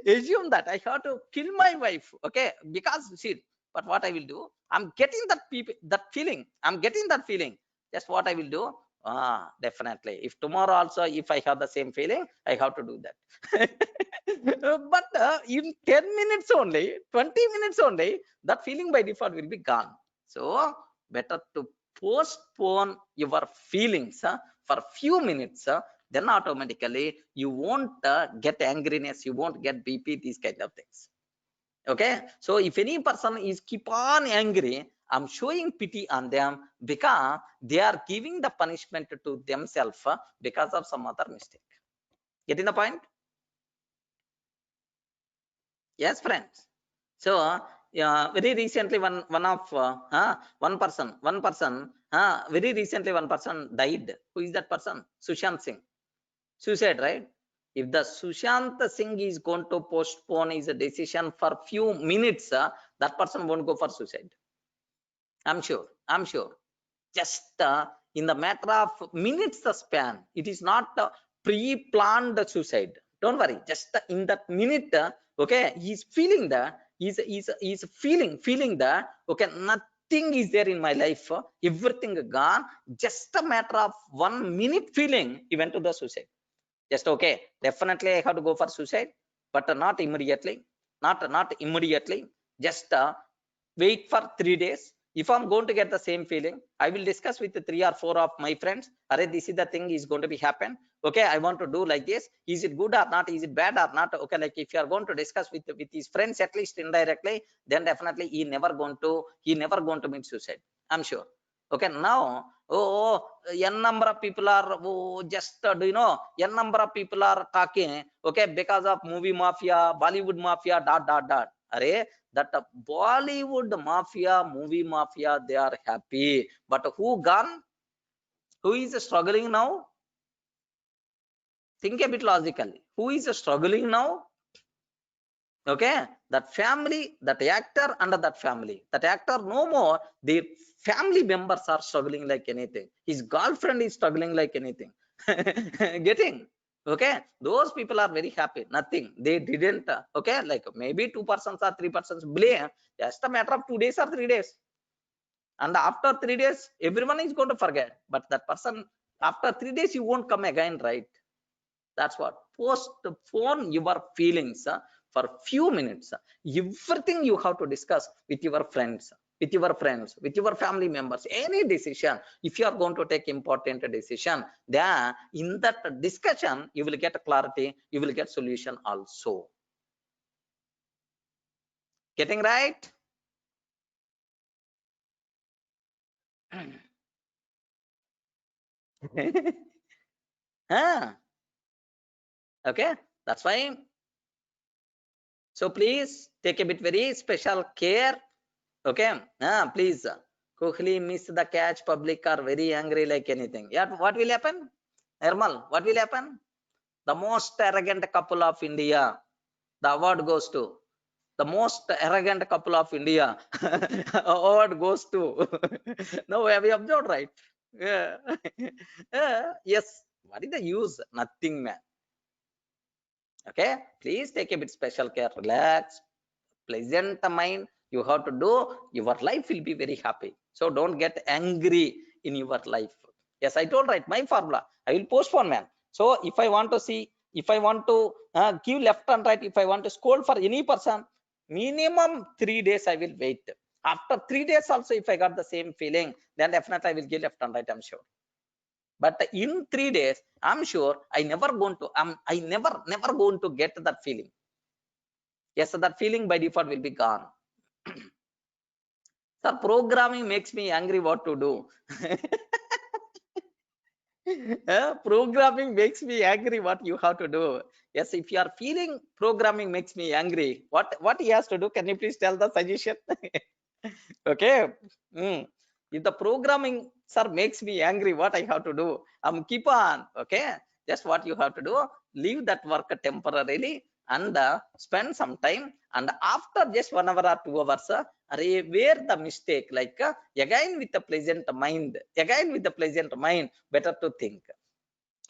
Assume that I have to kill my wife, okay? Because see, but what I will do, I'm getting that feeling. I'm getting that feeling. That's what I will do. Definitely. If tomorrow also, if I have the same feeling, I have to do that. But in 10 minutes only, 20 minutes only, that feeling by default will be gone. So better to postpone your feelings for few minutes. Then automatically you won't get angriness, you won't get BP, these kind of things. Okay, so if any person is keep on angry, I'm showing pity on them because they are giving the punishment to themselves because of some other mistake. Getting the point? Yes, friends. So very recently one person very recently one person died. Who is that person? Sushant Singh. Suicide, right? If the Sushant Singh is going to postpone his decision for few minutes, that person won't go for suicide. I'm sure. I'm sure. Just in the matter of minutes span, it is not pre-planned suicide. Don't worry. Just in that minute, okay, he's feeling that he's feeling that okay, nothing is there in my life, everything gone. Just a matter of 1 minute feeling, he went to the suicide. Just okay, definitely I have to go for suicide, but not immediately. Not immediately. Just wait for 3 days. If I'm going to get the same feeling, I will discuss with the 3 or 4 of my friends. Are this is the thing is going to be happen. Okay, I want to do like this. Is it good or not? Is it bad or not? Okay, like if you are going to discuss with his friends at least indirectly, then definitely he never going to meet suicide. I'm sure. Okay, now n number of people are just do you know n number of people are talking, okay, because of movie mafia, Bollywood mafia, dot. Array, that Bollywood mafia, movie mafia, they are happy, but who gone? Who is struggling now? Think a bit logically. Who is struggling now? Okay, that family, that actor under that family, that actor no more, the family members are struggling like anything. His girlfriend is struggling like anything. Getting? Okay, those people are very happy. Nothing they didn't okay, like maybe 2 persons or 3 persons blame, just a matter of 2 days or 3 days, and after 3 days everyone is going to forget, but that person after 3 days you won't come again, right? That's what. Postpone your feelings for few minutes. Everything you have to discuss with your friends, with your family members, any decision. If you are going to take important decision, then in that discussion you will get clarity, you will get solution also. Getting right? Okay. That's why. So please take a bit very special care. Okay. Please. Kohli miss the catch. Public are very angry like anything. Yeah. What will happen? Nirmal, what will happen? The most arrogant couple of India. The award goes to the most arrogant couple of India. Award goes to. No, have you observed, right? Yeah. Yes. What is the use? Nothing, man. Okay. Please take a bit special care. Relax. Pleasant mind. You have to do. Your life will be very happy. So don't get angry in your life. Yes, I told, right, my formula. I will postpone, man. So if I want to see, if I want to give left and right, if I want to scold for any person, minimum 3 days I will wait. After 3 days also, if I got the same feeling, then definitely I will give left and right, I'm sure. But in 3 days, I'm sure I never going to I never going to get that feeling. Yes, so that feeling by default will be gone. Sir, programming makes me angry. What to do? Programming makes me angry. What you have to do? Yes, if you are feeling programming makes me angry, what he has to do? Can you please tell the suggestion? Okay. If the programming, sir, makes me angry, what I have to do? Keep on. Okay. Just what you have to do, leave that work temporarily and spend some time. And after just 1 hour or 2 hours, where the mistake, like again with the pleasant mind, better to think.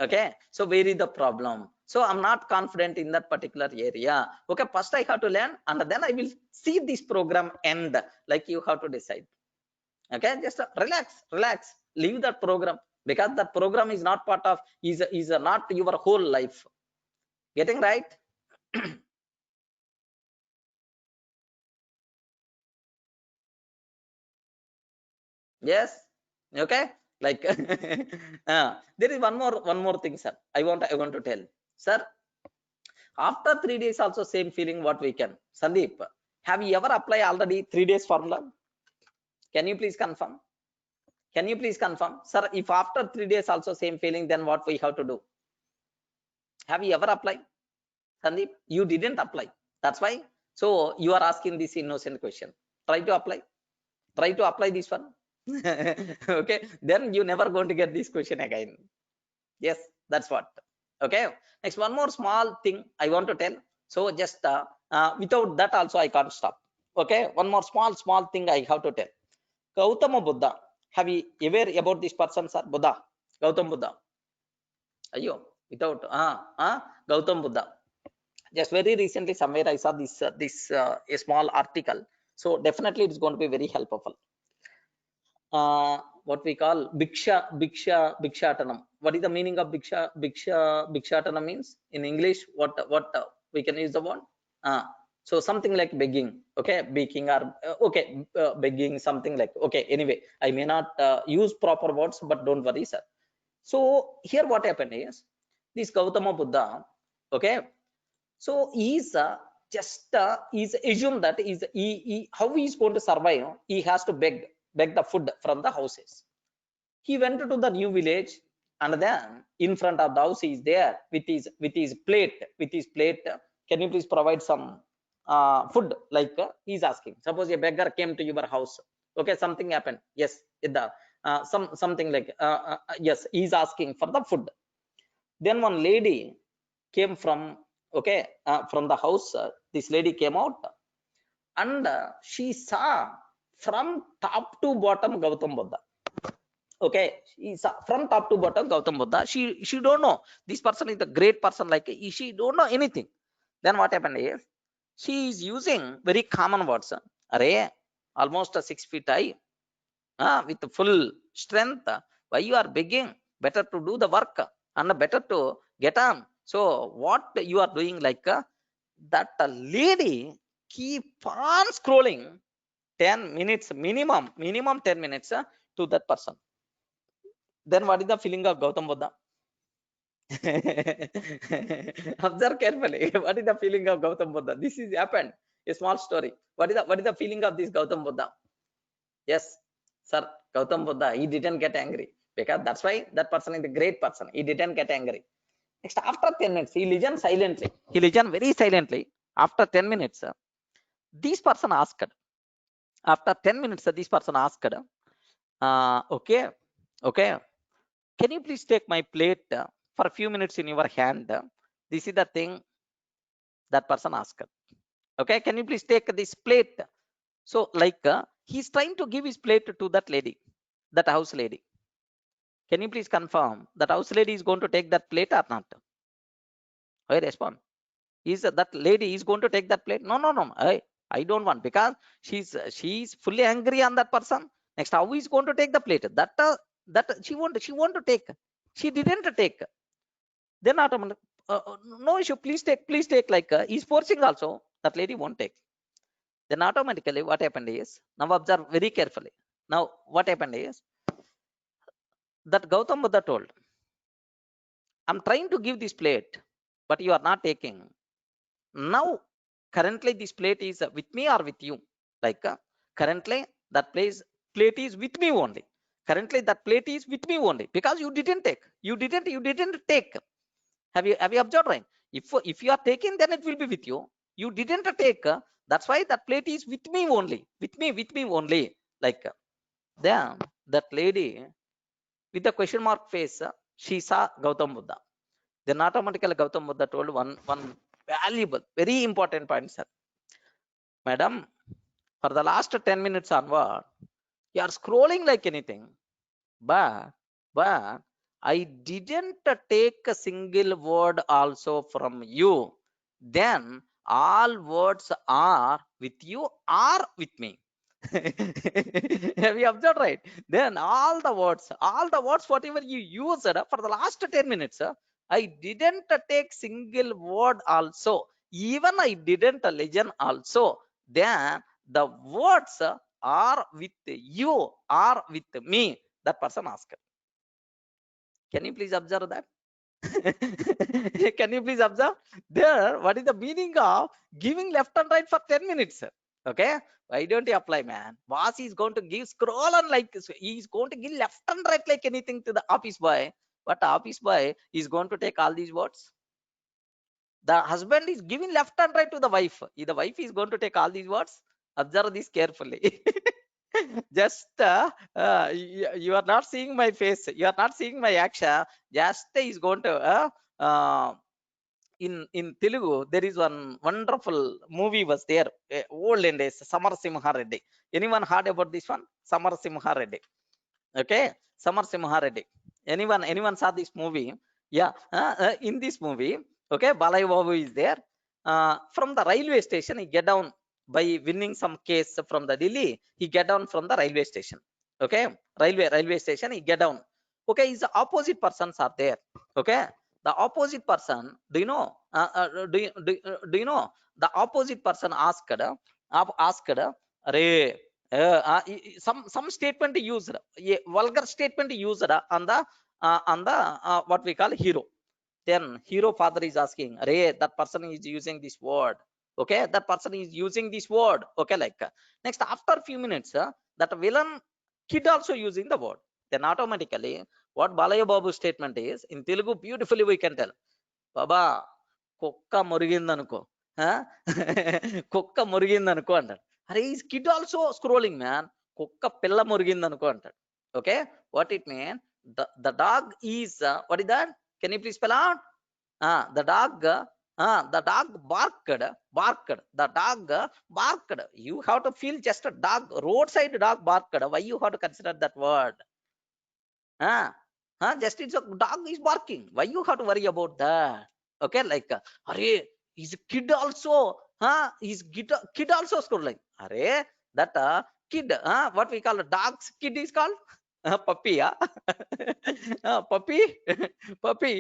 Okay. So where is the problem? So I'm not confident in that particular area. Okay. First I have to learn and then I will see this program end. Like you have to decide. Okay, just relax, leave that program, because that program is not part of, is not your whole life. Getting right? Yes. Okay. Like there is one more thing, sir. I want to tell, sir. After 3 days, also same feeling. What we can, Sandeep? Have you ever applied already 3 days formula? Can you please confirm? Can you please confirm, sir? If after 3 days also same feeling, then what we have to do? Have you ever applied? Sandeep, you didn't apply. That's why. So you are asking this innocent question. Try to apply. Try to apply this one. Okay. Then you never going to get this question again. Yes, that's what. Okay. Next, one more small thing I want to tell. So just without that also I can't stop. Okay. One more small thing I have to tell. Gautama Buddha. Have you ever about this person, sir? Buddha. Gautam Buddha. Ayo. Without Gautam Buddha. Just very recently somewhere I saw this a small article, so definitely it's going to be very helpful. What we call bhikshatanam. What is the meaning of bhikshatanam means in English? What we can use the word? So something like begging. Okay, begging or begging, something like. Okay, anyway, I may not use proper words, but don't worry, sir. So here what happened is this Gautama Buddha. Okay, so he's he's assumed that how he's going to survive. He has to beg the food from the houses. He went to the new village, and then in front of the house he is there with his plate. Can you please provide some food? Like he's asking. Suppose a beggar came to your house. Okay, something happened. Yes, the something like yes, he's asking for the food. Then one lady came from, okay, from the house. This lady came out, and she saw from top to bottom Gautam Buddha. Okay, she saw from top to bottom Gautam Buddha. She don't know this person is the great person, like she don't know anything. Then what happened is she is using very common words. Array, almost 6 feet high, with full strength. Why you are begging? Better to do the work and better to get on. So what you are doing, like that lady keep on scrolling 10 minutes minimum 10 minutes to that person. Then what is the feeling of Gautam Buddha? Observe carefully. What is the feeling of Gautam Buddha? This is happened. A small story. What is the feeling of this Gautam Buddha? Yes, sir. Gautam Buddha, he didn't get angry, because that's why that person is a great person. He didn't get angry. Next, after 10 minutes, he listens silently. He listens very silently. After 10 minutes, this person asked. After 10 minutes, this person asked, okay, okay, can you please take my plate for a few minutes in your hand? This is the thing that person asked. Okay, can you please take this plate? So like he's trying to give his plate to that lady, that house lady. Can you please confirm that house lady is going to take that plate or not? I respond. Is that lady is going to take that plate? No, no, no. I don't want, because she's fully angry on that person. Next, how is going to take the plate? That she want to take. She didn't take. Then automatically, no issue. Please take. Like he's forcing also. That lady won't take. Then automatically, what happened is, now observe very carefully. Now, what happened is that Gautam Buddha told, I'm trying to give this plate, but you are not taking. Now, currently, this plate is with me or with you? Like currently, that plate is with me only. Currently, that plate is with me only, because you didn't take. You didn't take. Have you observed, right? If you are taking, then it will be with you. You didn't take. That's why that plate is with me only. With me only. Like then that lady with the question mark face, she saw Gautam Buddha. Then automatically Gautam Buddha told one valuable, very important point, sir. Madam, for the last 10 minutes onward, you are scrolling like anything. But I didn't take a single word also from you. Then all words are with you or with me. Have you observed, right? Then all the words, whatever you used for the last 10 minutes, I didn't take single word also. Even I didn't listen also. Then the words are with you or with me. That person asked. Can you please observe that? Can you please observe there? What is the meaning of giving left and right for 10 minutes? Okay, why don't you apply, man? Boss is going to give scroll on like he's going to give left and right like anything to the office boy. But the office boy is going to take all these words. The husband is giving left and right to the wife. The wife is going to take all these words. Observe this carefully. Just you are not seeing my face, you are not seeing my action. Just is going to uh, in Telugu there is one wonderful movie was there, olden days, Samarsimha Reddy. Anyone heard about this one? Samarsimha Reddy. Okay, Samarsimha Reddy. Anyone saw this movie? Yeah, in this movie, okay, Balai Babu is there. From the railway station, he get down by winning some case from the Delhi. He get down from the railway station. Okay, railway station. He get down. Okay, his opposite persons are there. Okay, the opposite person. Do you know? Do you know? The opposite person asked. Asked. Arey, some statement used, a vulgar statement used on the what we call hero. Then hero father is asking, Arey, that person is using this word. Okay, that person is using this word. Okay, like next after few minutes, that villain kid also using the word. Then automatically, what Balaya Babu statement is in Telugu, beautifully we can tell. Baba, కుక్క మురిగిందనుకో, కుక్క మురిగిందనుకో అంటాడు. అరే ఈ kid also scrolling man. కుక్క పిల్ల మురిగిందనుకో అంటాడు. Okay, what it mean? The dog is what is that? Can you please spell out? The dog barked. The dog barked. You have to feel just a dog, roadside dog barked. Why you have to consider that word? Just it's a dog is barking. Why you have to worry about that? Okay, like Are his kid also, his kid also scrolling. Are that kid, what we call a dog's kid is called puppy, puppy, puppy,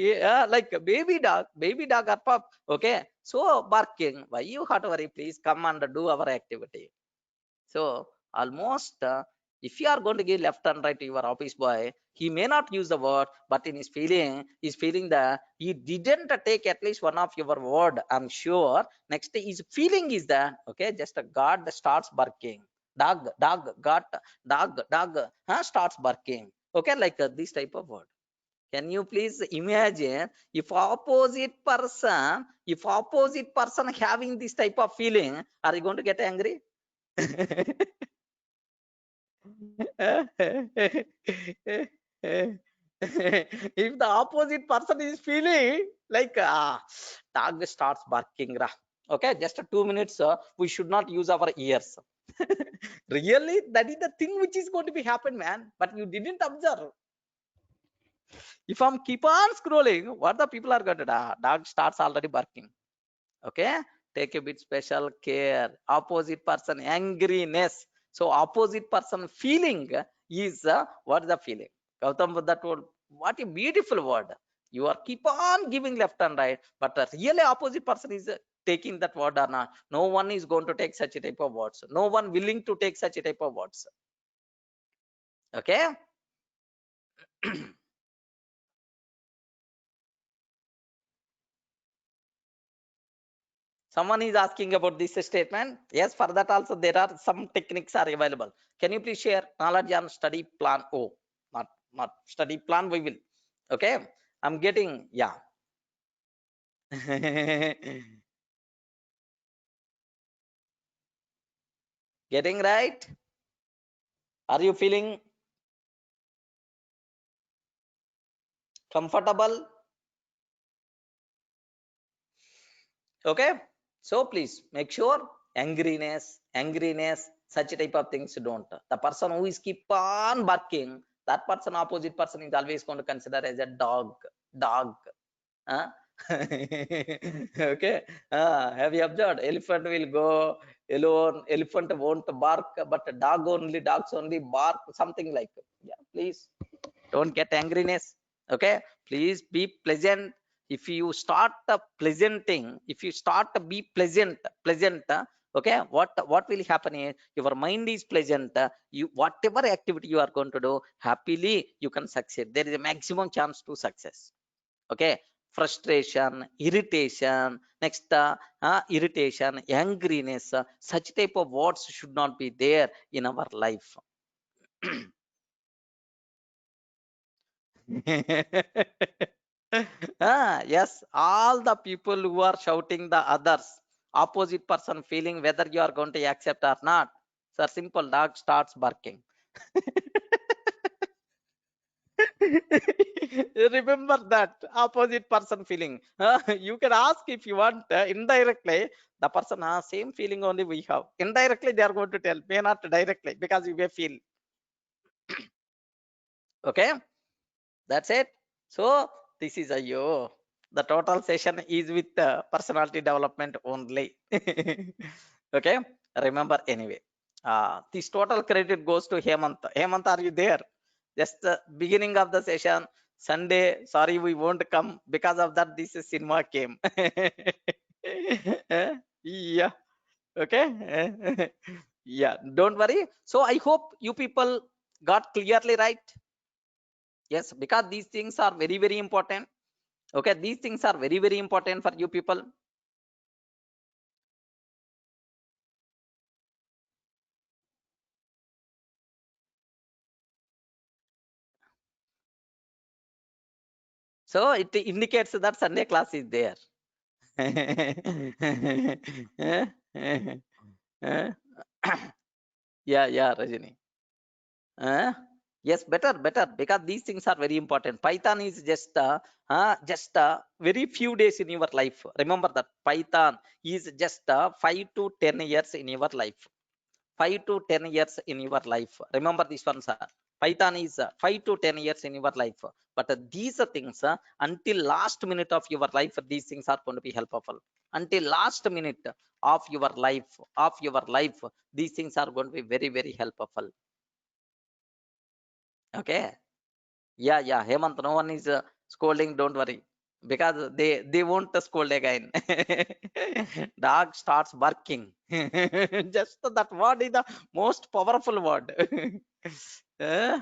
like baby dog or pup. Okay, so barking. Why you have to worry? Please come and do our activity. So almost if you are going to give left and right to your office boy, he may not use the word, but in his feeling that he didn't take at least one of your word. I'm sure. Next, his feeling is that okay, just a god starts barking. Dog, starts barking. Okay, like this type of word. Can you please imagine if opposite person having this type of feeling, are you going to get angry? If the opposite person is feeling like dog starts barking, okay, just 2 minutes, we should not use our ears. Really, that is the thing which is going to be happen, man. But you didn't observe. If I'm keep on scrolling, what the people are going to do? Dog starts already barking. Okay, take a bit special care. Opposite person angriness. So opposite person feeling is what is the feeling? Gautam Buddha told, what a beautiful word. You are keep on giving left and right, but the really opposite person is taking that word or not. No one is going to take such a type of words. No one willing to take such a type of words. Okay. Someone is asking about this statement. Yes, for that also there are some techniques are available. Can you please share knowledge on study plan? Oh, not study plan. We will. Okay, I'm getting, yeah. Getting right. Are you feeling comfortable? Okay. So please make sure angriness, such type of things don't. The person who is keep on barking, that person, opposite person is always going to consider as a dog. Huh? Okay. Have you observed? Elephant will go alone. Elephant won't bark, but dogs only bark. Something like. Yeah, please don't get angriness. Okay. Please be pleasant. If you start pleasanting, if you start to be pleasant. Okay. What will happen is your mind is pleasant. You whatever activity you are going to do happily, you can succeed. There is a maximum chance to success. Okay, frustration, irritation, next irritation, angriness, such type of words should not be there in our life. Yes, all the people who are shouting the others, opposite person feeling whether you are going to accept or not. So simple dog starts barking. Remember that opposite person feeling. You can ask if you want indirectly. The person same feeling only we have. Indirectly, they are going to tell, may not directly because you may feel. Okay, that's it. So this is a yo. The total session is with personality development only. Okay, remember anyway. This total credit goes to Hemant. Hemant, are you there? Just the beginning of the session, Sunday. Sorry, we won't come because of that. This cinema came. Yeah. Okay. Yeah. Don't worry. So I hope you people got clearly right. Yes, because these things are very, very important. Okay, these things are very, very important for you people. So it indicates that Sunday class is there. Yeah, yeah, Rajini. Yes, better, because these things are very important. Python is just very few days in your life. Remember that Python is just 5 to 10 years in your life. 5 to 10 years in your life. Remember this one, sir. Python is 5 to 10 years in your life. But these things, until last minute of your life, these things are going to be helpful. Until last minute of your life, these things are going to be very, very helpful. Okay. Yeah, yeah. Hemant, no one is scolding. Don't worry, because they won't scold again. Dog starts barking. Just that word is the most powerful word. Uh,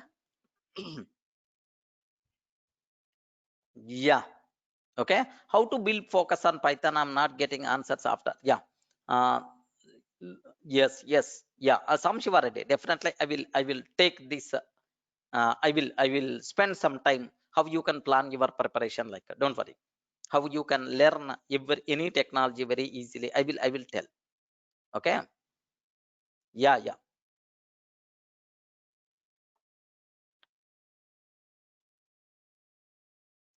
yeah. Okay. How to build focus on Python? I'm not getting answers after. Yeah. Uh, yes. Yes. Yeah. Sam Shivareddy. Definitely, I will. I will take this. I will spend some time how you can plan your preparation, like don't worry, how you can learn any technology very easily. I will tell. Okay. Yeah.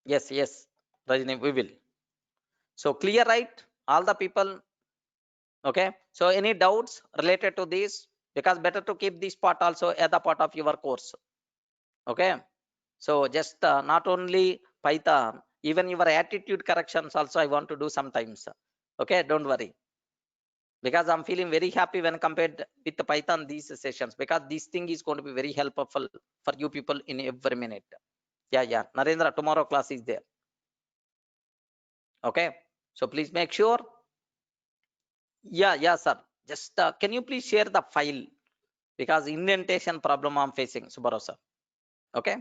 Yes, Rajni, we will. So clear, right? All the people. Okay. So any doubts related to this? Because better to keep this part also as a part of your course. Okay. So just not only Python, even your attitude corrections also I want to do sometimes. Okay. Don't worry. Because I'm feeling very happy when compared with the Python these sessions, because this thing is going to be very helpful for you people in every minute. Yeah. Narendra, tomorrow class is there. Okay. So please make sure. Yeah, sir. Just can you please share the file, because indentation problem I'm facing, Subbarao sir. Okay.